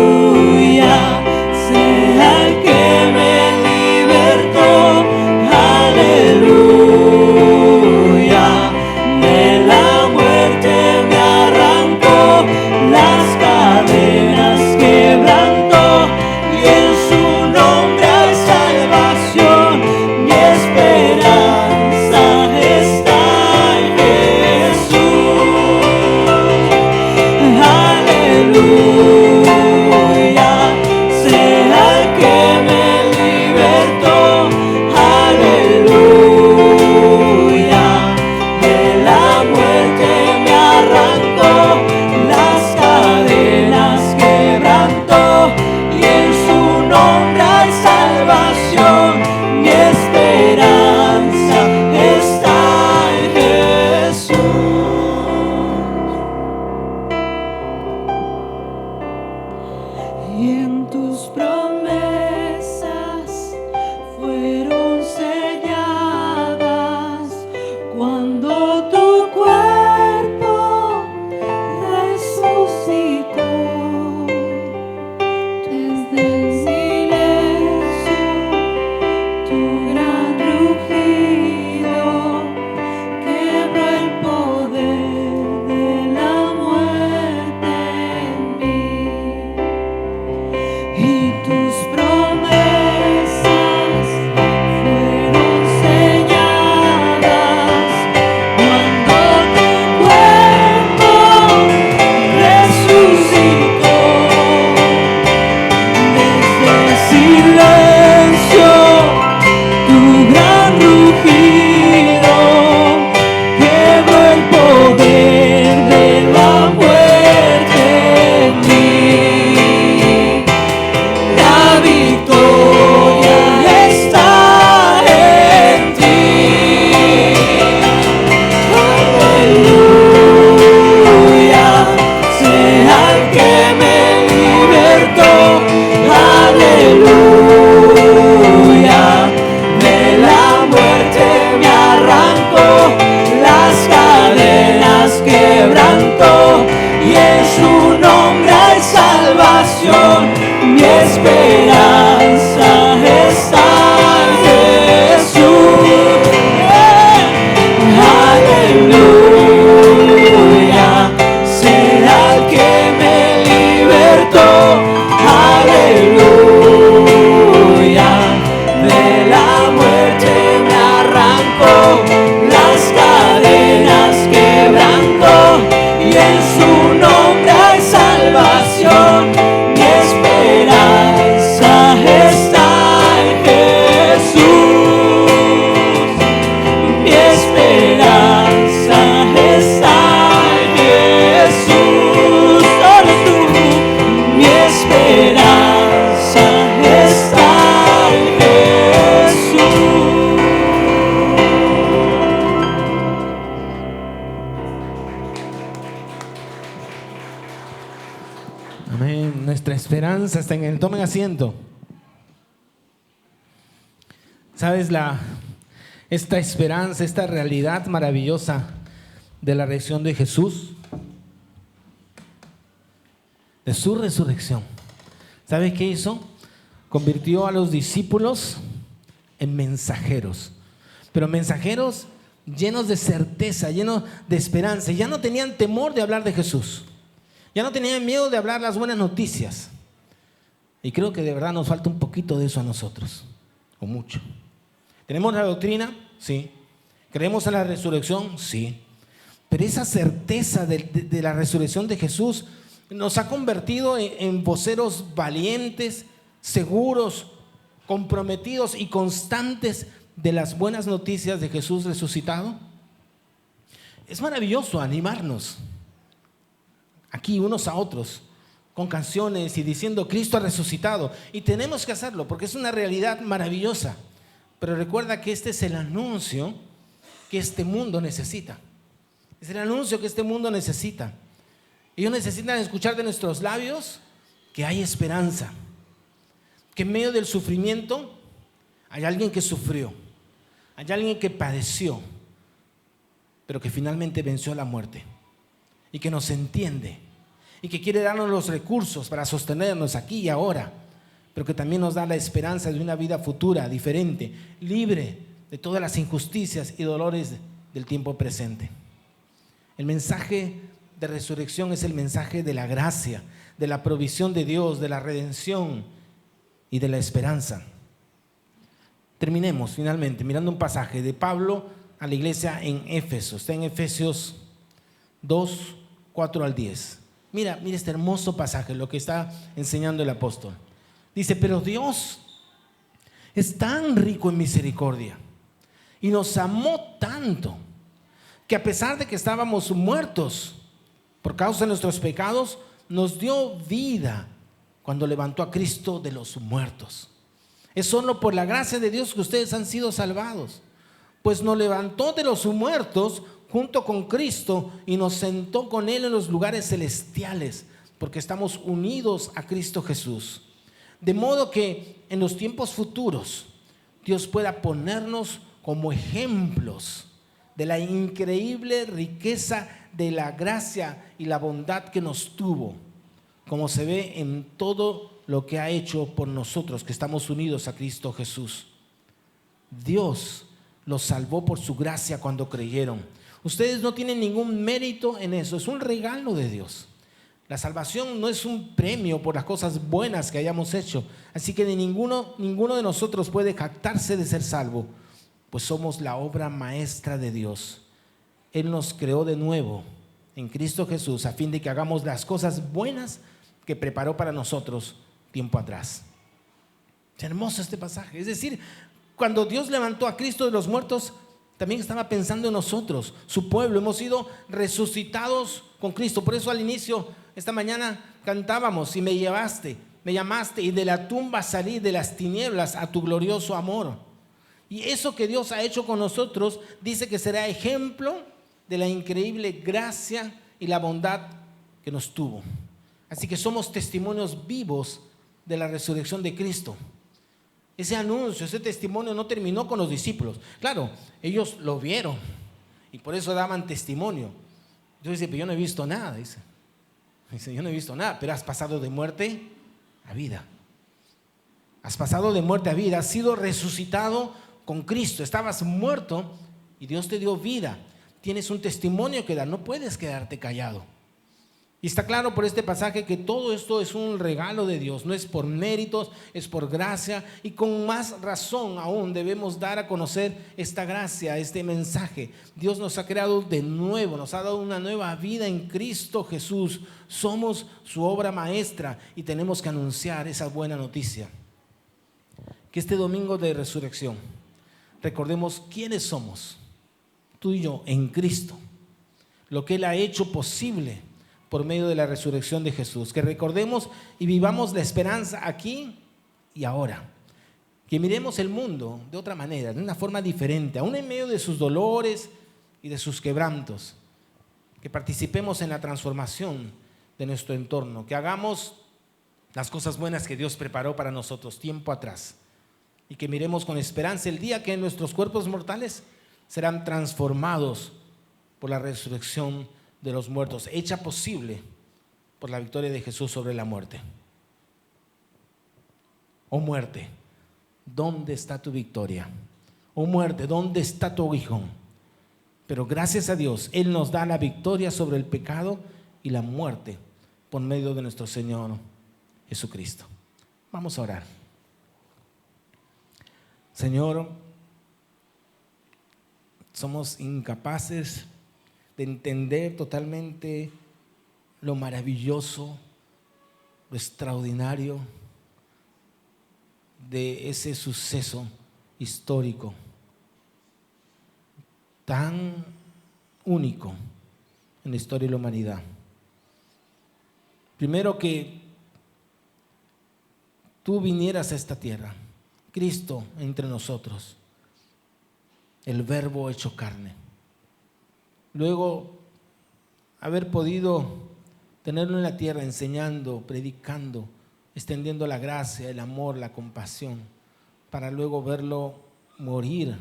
Aleluya, sea el que me libertó. Aleluya, de la muerte me arrancó, las cadenas quebrantó, y en su nombre hay salvación. Mi esperanza está en Jesús. Aleluya, sea el que me libertó. Aleluya, de la muerte me arrancó, las cadenas quebrantó, y en su nombre hay salvación. Mi esperanza está en Jesús. Y en tus promesas fueron selladas cuando tu cuerpo resucitó. Desde el silencio, tu gran rugido quebró el poder de la muerte en mí. Y tus promesas fueron selladas cuando tu cuerpo resucitó. Desde el silencio, tu gran rugido quebró el poder de la muerte en mí. La victoria está en ti. Aleluya, sea el que me libertó. Aleluya, de la muerte me arrancó, las cadenas quebrantó, y en su nombre hay salvación. Mi esperanza está en Jesús. Aleluya, sea el que me libertó. Aleluya. esperanza está en Él. Tomen asiento. ¿Sabes? Esta esperanza, esta realidad maravillosa de la resurrección de Jesús, de su resurrección. ¿Sabes qué hizo? Convirtió a los discípulos en mensajeros, pero mensajeros llenos de certeza, llenos de esperanza. Ya no tenían temor de hablar de Jesús, ya no tenían miedo de hablar las buenas noticias. Y creo que de verdad nos falta un poquito de eso a nosotros, o mucho. ¿Tenemos la doctrina? Sí. ¿Creemos en la resurrección? Sí. Pero esa certeza de la resurrección de Jesús nos ha convertido en voceros valientes, seguros, comprometidos y constantes de las buenas noticias de Jesús resucitado. Es maravilloso animarnos aquí unos a otros con canciones y diciendo Cristo ha resucitado, y tenemos que hacerlo porque es una realidad maravillosa. Pero recuerda que este es el anuncio que este mundo necesita. Es el anuncio que este mundo necesita. Ellos necesitan escuchar de nuestros labios que hay esperanza, que en medio del sufrimiento hay alguien que sufrió, hay alguien que padeció, pero que finalmente venció la muerte y que nos entiende y que quiere darnos los recursos para sostenernos aquí y ahora, pero que también nos da la esperanza de una vida futura, diferente, libre de todas las injusticias y dolores del tiempo presente. El mensaje de resurrección es el mensaje de la gracia, de la provisión de Dios, de la redención y de la esperanza. Terminemos finalmente mirando un pasaje de Pablo a la iglesia en Éfeso. Está en Efesios 2, 4 al 10. Mira este hermoso pasaje, lo que está enseñando el apóstol. Dice, pero Dios es tan rico en misericordia y nos amó tanto que a pesar de que estábamos muertos por causa de nuestros pecados, nos dio vida cuando levantó a Cristo de los muertos. Es solo por la gracia de Dios que ustedes han sido salvados, pues nos levantó de los muertos junto con Cristo y nos sentó con Él en los lugares celestiales, porque estamos unidos a Cristo Jesús. De modo que en los tiempos futuros Dios pueda ponernos como ejemplos de la increíble riqueza de la gracia y la bondad que nos tuvo, como se ve en todo lo que ha hecho por nosotros que estamos unidos a Cristo Jesús. Dios los salvó por su gracia cuando creyeron. Ustedes no tienen ningún mérito en eso, es un regalo de Dios. La salvación no es un premio por las cosas buenas que hayamos hecho, así que ninguno de nosotros puede jactarse de ser salvo, pues somos la obra maestra de Dios. Él nos creó de nuevo en Cristo Jesús a fin de que hagamos las cosas buenas que preparó para nosotros tiempo atrás. Es hermoso este pasaje. Es decir, cuando Dios levantó a Cristo de los muertos, también estaba pensando en nosotros, su pueblo. Hemos sido resucitados con Cristo. Por eso al inicio, esta mañana cantábamos, y me llamaste, y de la tumba salí, de las tinieblas a tu glorioso amor. Y eso que Dios ha hecho con nosotros, dice que será ejemplo de la increíble gracia y la bondad que nos tuvo. Así que somos testimonios vivos de la resurrección de Cristo. Ese anuncio, ese testimonio no terminó con los discípulos. Claro, ellos lo vieron y por eso daban testimonio. Entonces dice, pero yo no he visto nada. Dice, yo no he visto nada, pero has pasado de muerte a vida. Has pasado de muerte a vida, has sido resucitado con Cristo. Estabas muerto y Dios te dio vida. Tienes un testimonio que dar, no puedes quedarte callado. Y está claro por este pasaje que todo esto es un regalo de Dios, no es por méritos, es por gracia, y con más razón aún debemos dar a conocer esta gracia, este mensaje. Dios nos ha creado de nuevo, nos ha dado una nueva vida en Cristo Jesús. Somos su obra maestra y tenemos que anunciar esa buena noticia. Que este domingo de resurrección recordemos quiénes somos, tú y yo, en Cristo, lo que Él ha hecho posible por medio de la resurrección de Jesús. Que recordemos y vivamos la esperanza aquí y ahora. Que miremos el mundo de otra manera, de una forma diferente, aún en medio de sus dolores y de sus quebrantos. Que participemos en la transformación de nuestro entorno. Que hagamos las cosas buenas que Dios preparó para nosotros tiempo atrás, y que miremos con esperanza el día que nuestros cuerpos mortales serán transformados por la resurrección de los muertos, hecha posible por la victoria de Jesús sobre la muerte. Oh muerte, ¿dónde está tu victoria? Oh muerte, ¿dónde está tu aguijón? Pero gracias a Dios, Él nos da la victoria sobre el pecado y la muerte por medio de nuestro Señor Jesucristo. Vamos a orar. Señor, somos incapaces de entender totalmente lo maravilloso, lo extraordinario de ese suceso histórico tan único en la historia de la humanidad. Primero, que tú vinieras a esta tierra, Cristo entre nosotros, el Verbo hecho carne. Luego, haber podido tenerlo en la tierra enseñando, predicando, extendiendo la gracia, el amor, la compasión, para luego verlo morir,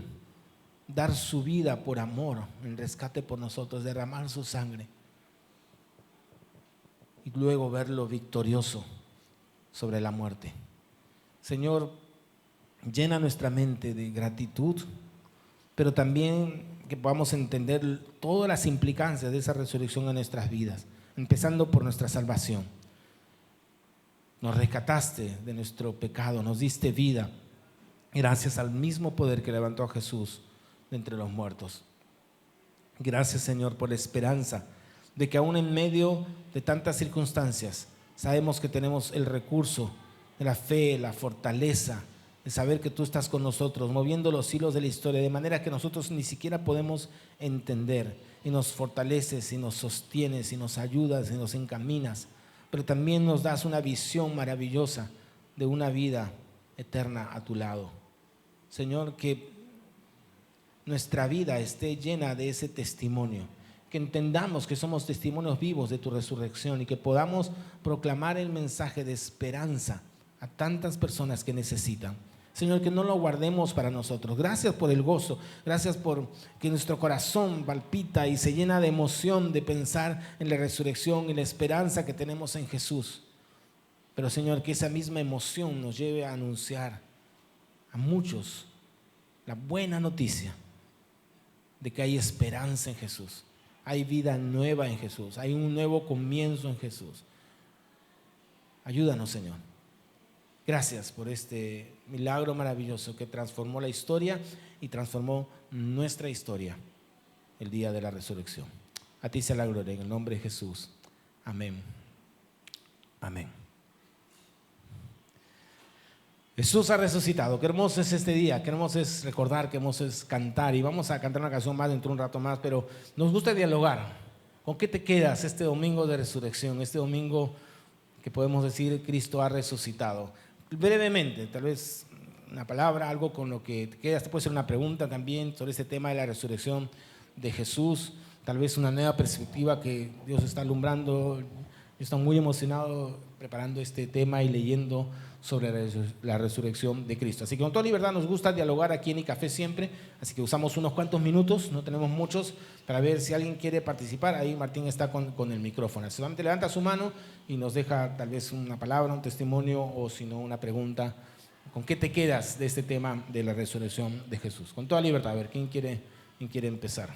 dar su vida por amor, en rescate por nosotros, derramar su sangre, y luego verlo victorioso sobre la muerte. Señor, llena nuestra mente de gratitud, pero también que podamos entender todas las implicancias de esa resurrección en nuestras vidas, empezando por nuestra salvación. Nos rescataste de nuestro pecado, nos diste vida, gracias al mismo poder que levantó a Jesús de entre los muertos. Gracias, Señor, por la esperanza de que aún en medio de tantas circunstancias sabemos que tenemos el recurso de la fe, la fortaleza de saber que tú estás con nosotros, moviendo los hilos de la historia, de manera que nosotros ni siquiera podemos entender, y nos fortaleces y nos sostienes y nos ayudas y nos encaminas, pero también nos das una visión maravillosa de una vida eterna a tu lado. Señor, que nuestra vida esté llena de ese testimonio, que entendamos que somos testimonios vivos de tu resurrección y que podamos proclamar el mensaje de esperanza a tantas personas que necesitan. Señor, que no lo guardemos para nosotros. Gracias por el gozo, gracias por que nuestro corazón palpita y se llena de emoción de pensar en la resurrección y la esperanza que tenemos en Jesús. Pero, Señor, que esa misma emoción nos lleve a anunciar a muchos la buena noticia de que hay esperanza en Jesús, hay vida nueva en Jesús, hay un nuevo comienzo en Jesús. Ayúdanos, Señor. Gracias por este milagro maravilloso que transformó la historia y transformó nuestra historia el día de la resurrección. A ti sea la gloria en el nombre de Jesús. Amén. Amén. Jesús ha resucitado. Qué hermoso es este día, qué hermoso es recordar, qué hermoso es cantar. Y vamos a cantar una canción más dentro de un rato más, pero nos gusta dialogar. ¿Con qué te quedas este domingo de resurrección? Este domingo que podemos decir Cristo ha resucitado. Brevemente, tal vez una palabra, algo con lo que te quedas. Puede ser una pregunta también sobre este tema de la resurrección de Jesús. Tal vez una nueva perspectiva que Dios está alumbrando. Yo estoy muy emocionado preparando este tema y leyendo sobre la resurrección de Cristo. Así que con toda libertad nos gusta dialogar aquí en iCafé siempre, así que usamos unos cuantos minutos, no tenemos muchos, para ver si alguien quiere participar. Ahí Martín está con el micrófono. Solamente levanta su mano y nos deja tal vez una palabra, un testimonio o si no una pregunta. ¿Con qué te quedas de este tema de la resurrección de Jesús? Con toda libertad, a ver, ¿quién quiere empezar?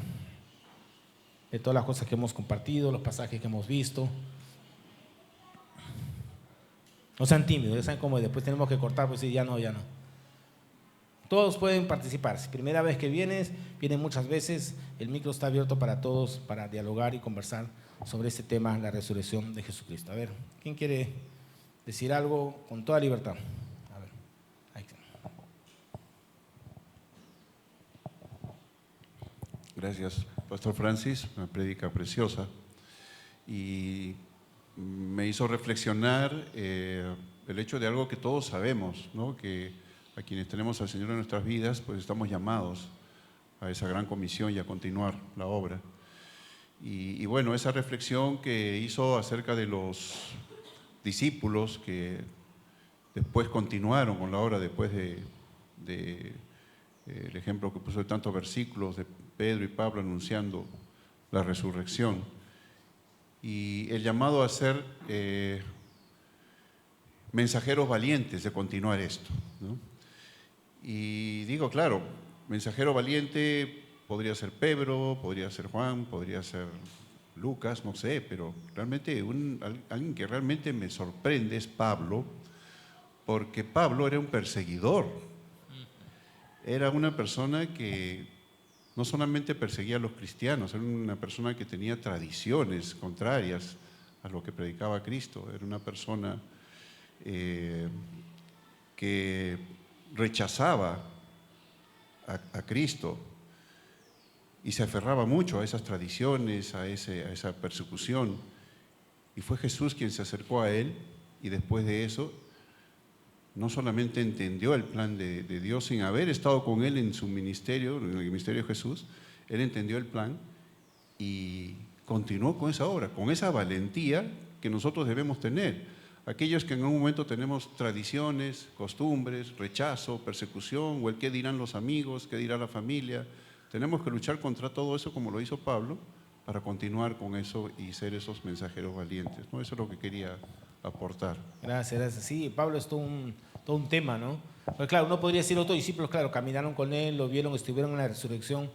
De todas las cosas que hemos compartido, los pasajes que hemos visto. No sean tímidos, ya saben cómo es. Después tenemos que cortar, pues sí, ya no. Todos pueden participar. Si primera vez que vienen muchas veces, el micro está abierto para todos, para dialogar y conversar sobre este tema, la resurrección de Jesucristo. A ver, ¿quién quiere decir algo con toda libertad? A ver, ahí está. Gracias, Pastor Francis, una prédica preciosa. Y me hizo reflexionar el hecho de algo que todos sabemos, ¿no? Que a quienes tenemos al Señor en nuestras vidas, pues estamos llamados a esa gran comisión y a continuar la obra. Y bueno, esa reflexión que hizo acerca de los discípulos que después continuaron con la obra después el ejemplo que puso de tantos versículos de Pedro y Pablo anunciando la resurrección. Y el llamado a ser mensajeros valientes de continuar esto, ¿no? Y digo, claro, mensajero valiente podría ser Pedro, podría ser Juan, podría ser Lucas, no sé, pero realmente alguien que realmente me sorprende es Pablo, porque Pablo era un perseguidor. Era una persona que no solamente perseguía a los cristianos, era una persona que tenía tradiciones contrarias a lo que predicaba Cristo. Era una persona que rechazaba a Cristo y se aferraba mucho a esas tradiciones, a esa persecución. Y fue Jesús quien se acercó a él y después de eso no solamente entendió el plan de Dios sin haber estado con él en su ministerio, en el ministerio de Jesús, él entendió el plan y continuó con esa obra, con esa valentía que nosotros debemos tener. Aquellos que en un momento tenemos tradiciones, costumbres, rechazo, persecución, o el qué dirán los amigos, qué dirá la familia, tenemos que luchar contra todo eso como lo hizo Pablo para continuar con eso y ser esos mensajeros valientes, ¿no? Eso es lo que quería aportar. Gracias. Sí, Pablo es todo un tema, ¿no? Pero claro, uno podría decir, otros discípulos, claro, caminaron con él, lo vieron, estuvieron en la resurrección.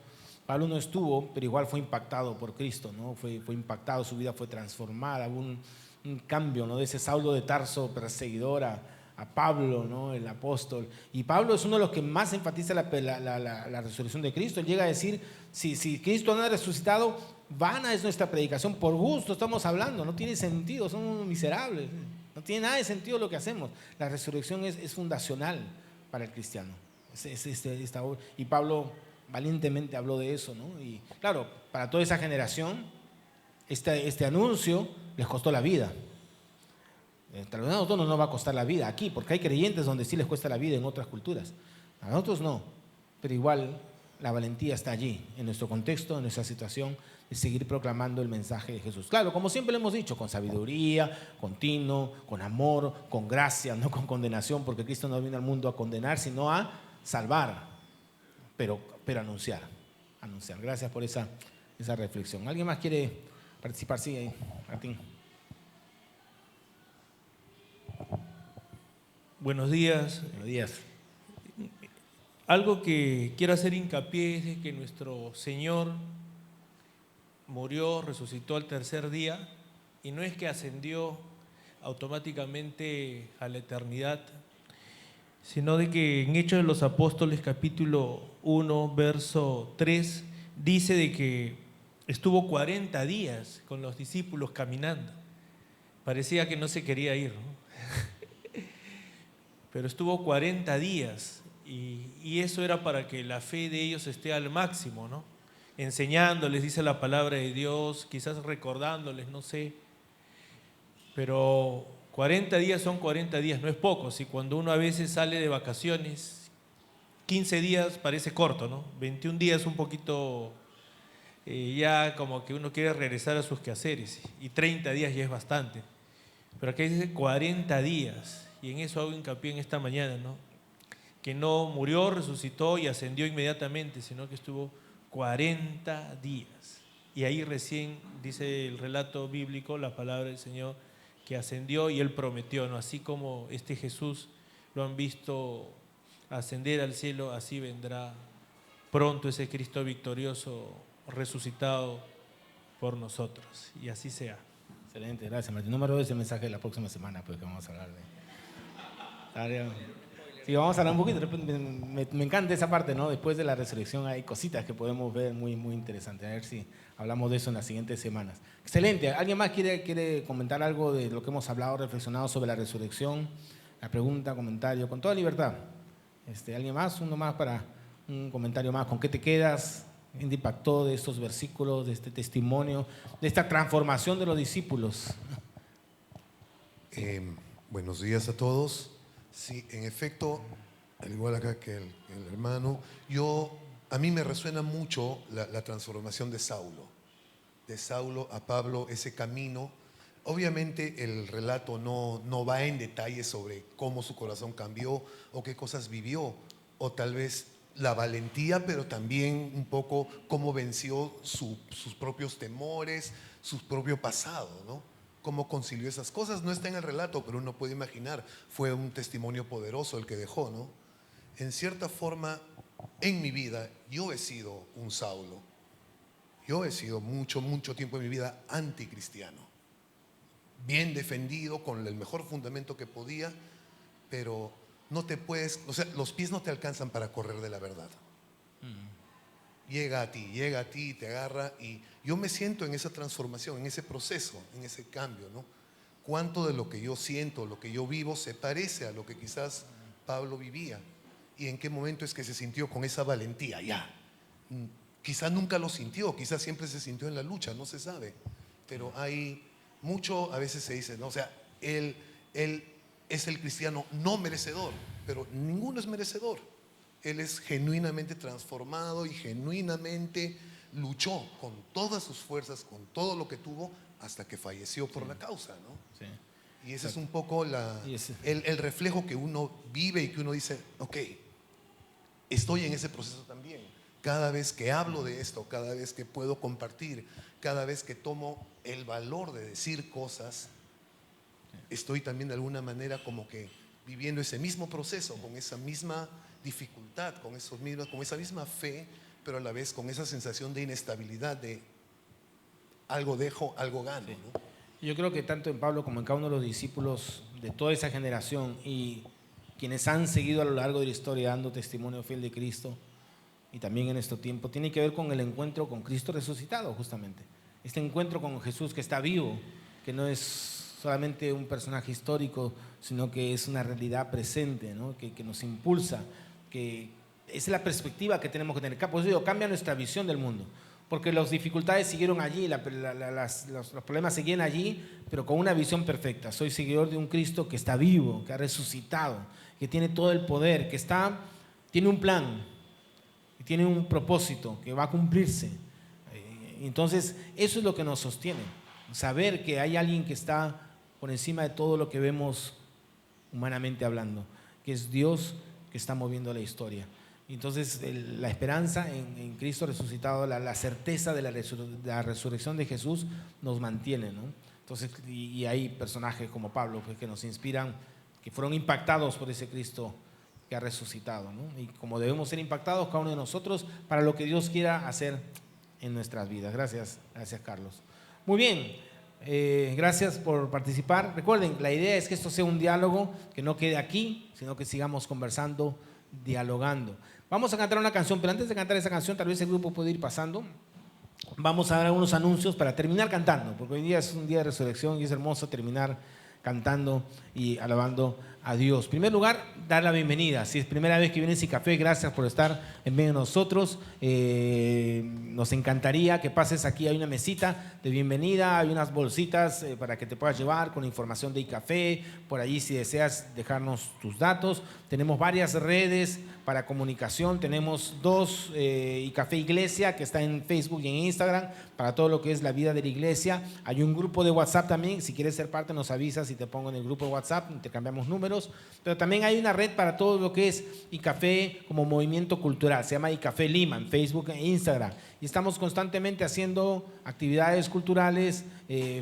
Pablo no estuvo, pero igual fue impactado por Cristo, ¿no? Fue impactado, su vida fue transformada, hubo un cambio, ¿no? De ese Saulo de Tarso, perseguidor, a Pablo, ¿no? El apóstol. Y Pablo es uno de los que más enfatiza la resurrección de Cristo. Él llega a decir, si Cristo no ha resucitado, vana es nuestra predicación, por gusto estamos hablando, no tiene sentido, somos miserables, no tiene nada de sentido lo que hacemos. La resurrección es fundacional para el cristiano. Y Pablo valientemente habló de eso, ¿no? Y claro, para toda esa generación, este anuncio les costó la vida. Tal vez a nosotros no nos va a costar la vida aquí, porque hay creyentes donde sí les cuesta la vida en otras culturas. A nosotros no, pero igual la valentía está allí, en nuestro contexto, en nuestra situación, de seguir proclamando el mensaje de Jesús. Claro, como siempre lo hemos dicho, con sabiduría, continuo, con amor, con gracia, no con condenación, porque Cristo no vino al mundo a condenar, sino a salvar, pero anunciar. Gracias por esa reflexión. ¿Alguien más quiere participar? Sí, ahí, Martín. Buenos días. Buenos días. Algo que quiero hacer hincapié es que nuestro Señor murió, resucitó al tercer día, y no es que ascendió automáticamente a la eternidad, sino de que en Hechos de los Apóstoles capítulo 1, verso 3, dice de que estuvo 40 días con los discípulos caminando. Parecía que no se quería ir, ¿no? Pero estuvo 40 días y eso era para que la fe de ellos esté al máximo, ¿no? Enseñándoles, dice la palabra de Dios, quizás recordándoles, no sé. Pero 40 días son 40 días, no es poco. Si cuando uno a veces sale de vacaciones, 15 días parece corto, ¿no? 21 días un poquito, ya como que uno quiere regresar a sus quehaceres, y 30 días ya es bastante. Pero aquí dice 40 días. Y en eso hago hincapié en esta mañana, ¿no? Que no murió, resucitó y ascendió inmediatamente, sino que estuvo 40 días. Y ahí recién dice el relato bíblico, la palabra del Señor, que ascendió y Él prometió, ¿no? Así como este Jesús lo han visto ascender al cielo, así vendrá pronto ese Cristo victorioso, resucitado por nosotros. Y así sea. Excelente, gracias, Martín. No me robes el mensaje de la próxima semana, pues, que vamos a hablar de... Sí, vamos a hablar un poquito. Me encanta esa parte, ¿no? Después de la resurrección hay cositas que podemos ver muy interesantes. A ver si hablamos de eso en las siguientes semanas. Excelente. ¿Alguien más quiere comentar algo de lo que hemos hablado, reflexionado sobre la resurrección? La pregunta, comentario, con toda libertad. ¿Alguien más? Uno más para un comentario más. ¿Con qué te quedas? ¿Qué te impactó de estos versículos, de este testimonio, de esta transformación de los discípulos? Buenos días a todos. Sí, en efecto, al igual acá que el hermano, a mí me resuena mucho la transformación de Saulo a Pablo, ese camino Obviamente el relato no va en detalle sobre cómo su corazón cambió o qué cosas vivió, o tal vez la valentía, pero también un poco cómo venció sus propios temores, su propio pasado, ¿no? Cómo concilió esas cosas. No está en el relato, pero uno puede imaginar, fue un testimonio poderoso el que dejó, ¿no? En cierta forma, en mi vida, yo he sido un Saulo. Yo he sido mucho tiempo en mi vida anticristiano. Bien defendido, con el mejor fundamento que podía, pero no te puedes, o sea, los pies no te alcanzan para correr de la verdad. Llega a ti, te agarra, y yo me siento en esa transformación, en ese proceso, en ese cambio, ¿no? Cuánto de lo que yo siento, lo que yo vivo, se parece a lo que quizás Pablo vivía, y en qué momento es que se sintió con esa valentía, ya. Quizás nunca lo sintió, quizás siempre se sintió en la lucha, no se sabe, pero hay mucho, a veces se dice, ¿no? O sea, él es el cristiano no merecedor, pero ninguno es merecedor. Él es genuinamente transformado y genuinamente luchó con todas sus fuerzas, con todo lo que tuvo, hasta que falleció por la causa, ¿no? Sí. Y ese es un poco el reflejo que uno vive y que uno dice, ok, estoy en ese proceso también. Cada vez que hablo de esto, cada vez que puedo compartir, cada vez que tomo el valor de decir cosas, estoy también de alguna manera como que viviendo ese mismo proceso, con esa misma dificultad, con esa misma fe, pero a la vez con esa sensación de inestabilidad, de algo dejo, algo gano, ¿no? Yo creo que tanto en Pablo como en cada uno de los discípulos de toda esa generación y quienes han seguido a lo largo de la historia dando testimonio fiel de Cristo, y también en este tiempo, tiene que ver con el encuentro con Cristo resucitado, justamente. Este encuentro con Jesús que está vivo, que no es solamente un personaje histórico, sino que es una realidad presente, ¿no? que nos impulsa, que es la perspectiva que tenemos que tener. Por eso digo, cambia nuestra visión del mundo, porque las dificultades siguieron allí, los problemas seguían allí, pero con una visión perfecta. Soy seguidor de un Cristo que está vivo, que ha resucitado, que tiene todo el poder, que tiene un plan, que tiene un propósito, que va a cumplirse. Entonces, eso es lo que nos sostiene, saber que hay alguien que está por encima de todo lo que vemos humanamente hablando, que es Dios que está moviendo la historia. Entonces, la esperanza en Cristo resucitado, la certeza de la resurrección de Jesús nos mantiene, ¿no? Entonces, y hay personajes como Pablo, pues, que nos inspiran, que fueron impactados por ese Cristo que ha resucitado, ¿no? Y como debemos ser impactados cada uno de nosotros para lo que Dios quiera hacer en nuestras vidas. Gracias Carlos. Muy bien, gracias por participar. Recuerden, la idea es que esto sea un diálogo, que no quede aquí, sino que sigamos conversando, dialogando. Vamos a cantar una canción, pero antes de cantar esa canción, tal vez el grupo puede ir pasando. Vamos a dar algunos anuncios para terminar cantando, porque hoy día es un día de resurrección y es hermoso terminar cantando y alabando a Dios. En primer lugar, dar la bienvenida. Si es primera vez que vienes a Café, gracias por estar en medio de nosotros. Nos encantaría que pases aquí. Hay una mesita de bienvenida, hay unas bolsitas para que te puedas llevar con información de iCafé. Por allí, si deseas dejarnos tus datos. Tenemos varias redes para comunicación. Tenemos dos, iCafé Iglesia, que está en Facebook y en Instagram, para todo lo que es la vida de la iglesia. Hay un grupo de WhatsApp también. Si quieres ser parte, nos avisas y te pongo en el grupo de WhatsApp, intercambiamos números. Pero también hay una red para todo lo que es iCafé como movimiento cultural. Se llama iCafé Lima en Facebook e Instagram. Y estamos constantemente haciendo actividades culturales,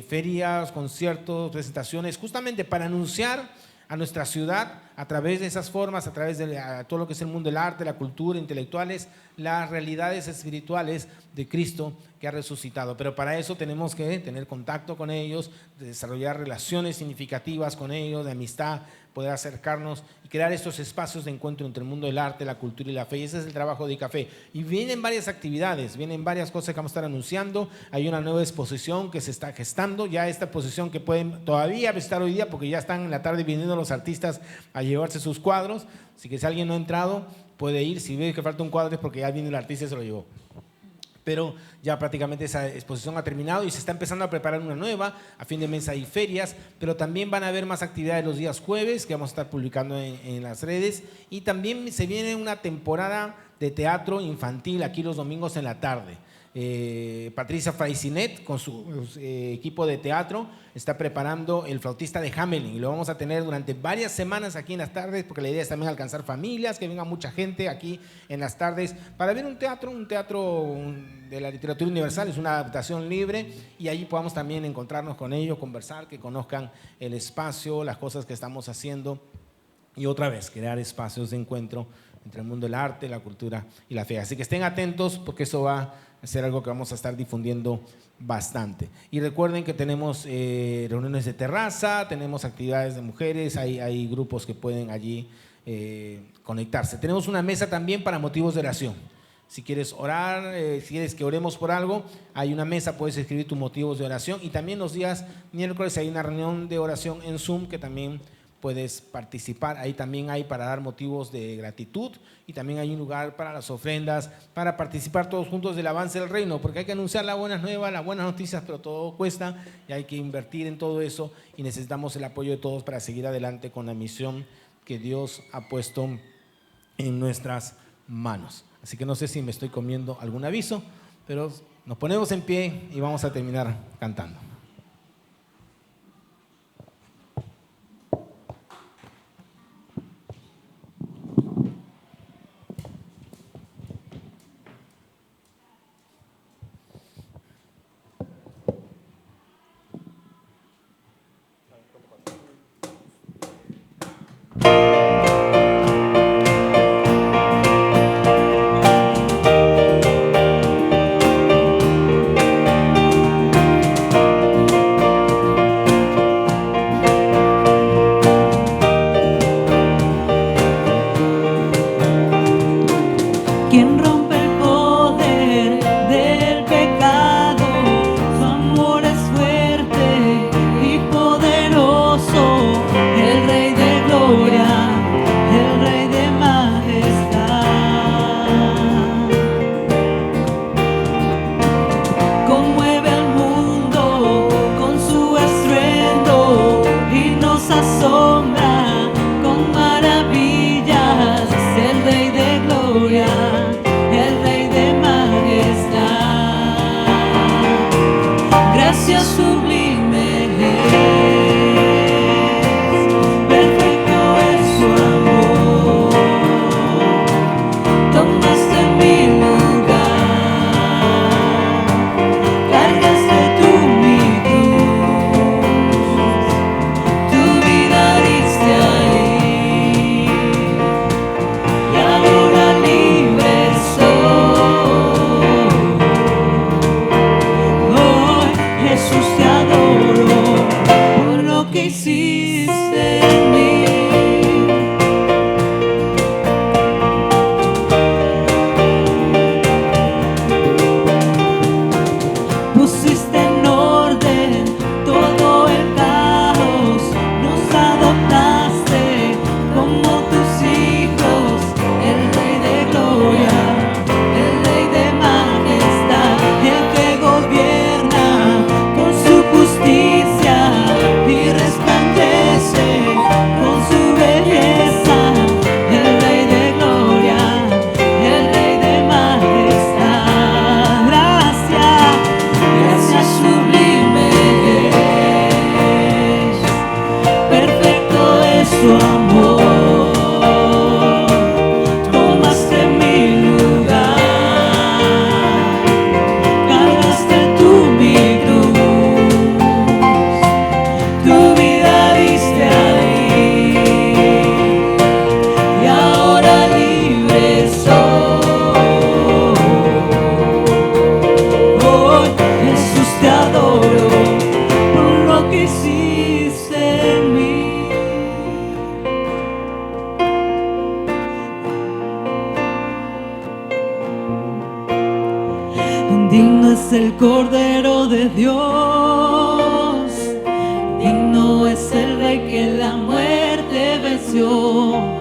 ferias, conciertos, presentaciones, justamente para anunciar a nuestra ciudad a través de esas formas, a través de todo lo que es el mundo del arte, la cultura, intelectuales, las realidades espirituales de Cristo que ha resucitado. Pero para eso tenemos que tener contacto con ellos, desarrollar relaciones significativas con ellos, de amistad, poder acercarnos y crear estos espacios de encuentro entre el mundo del arte, la cultura y la fe. Y ese es el trabajo de iCafé. Y vienen varias actividades, vienen varias cosas que vamos a estar anunciando. Hay una nueva exposición que se está gestando, ya esta exposición que pueden todavía visitar hoy día, porque ya están en la tarde viniendo los artistas a llevarse sus cuadros. Así que si alguien no ha entrado, puede ir. Si ve que falta un cuadro es porque ya viene el artista y se lo llevó. Pero ya prácticamente esa exposición ha terminado y se está empezando a preparar una nueva. A fin de mes hay ferias, pero también van a haber más actividades los días jueves que vamos a estar publicando en las redes. Y también se viene una temporada de teatro infantil aquí los domingos en la tarde. Patricia Fraisinet con su equipo de teatro está preparando El flautista de Hamelin y lo vamos a tener durante varias semanas aquí en las tardes, porque la idea es también alcanzar familias, que venga mucha gente aquí en las tardes para ver un teatro de la literatura universal. Es una adaptación libre y allí podamos también encontrarnos con ellos, conversar, que conozcan el espacio, las cosas que estamos haciendo y otra vez crear espacios de encuentro entre el mundo del arte, la cultura y la fe. Así que estén atentos porque eso va a ser algo que vamos a estar difundiendo bastante. Y recuerden que tenemos reuniones de terraza, tenemos actividades de mujeres, hay grupos que pueden allí conectarse. Tenemos una mesa también para motivos de oración. Si quieres orar, si quieres que oremos por algo, hay una mesa, puedes escribir tus motivos de oración. Y también los días miércoles hay una reunión de oración en Zoom que también puedes participar. Ahí también hay para dar motivos de gratitud y también hay un lugar para las ofrendas, para participar todos juntos del avance del reino, porque hay que anunciar las buenas nuevas, las buenas noticias, pero todo cuesta y hay que invertir en todo eso y necesitamos el apoyo de todos para seguir adelante con la misión que Dios ha puesto en nuestras manos. Así que no sé si me estoy comiendo algún aviso, pero nos ponemos en pie y vamos a terminar cantando. Quien rompe el poder del pecado, su amor es fuerte y poderoso, el Rey de gloria, el Rey de majestad. Conmueve al mundo con su estruendo y nos asombra con maravillas, el Rey de gloria, el Rey de majestad. Gracias sublime es, perfecto es su amor. Tomaste mi lugar, cargaste tú mi cruz, tu vida diste ahí. Y ahora libre soy. Hoy, Jesús, te adoro por lo que hiciste en mí. Pusiste en orden todo el caos, nos adoptaste como tus hijos, el Rey de gloria, el Rey de majestad, el que gobierna con su justicia y resplandece con su belleza, el Rey de gloria, el Rey de majestad. Gracias, gracias sublime es, perfecto es su amor. Tomaste mi lugar, cargaste tú mi cruz, tu vida diste ahí. Y ahora libre soy. Hoy, Jesús, te adoro por lo que hiciste en mí. Digno es el Cordero de Dios, digno es el Rey que la muerte venció.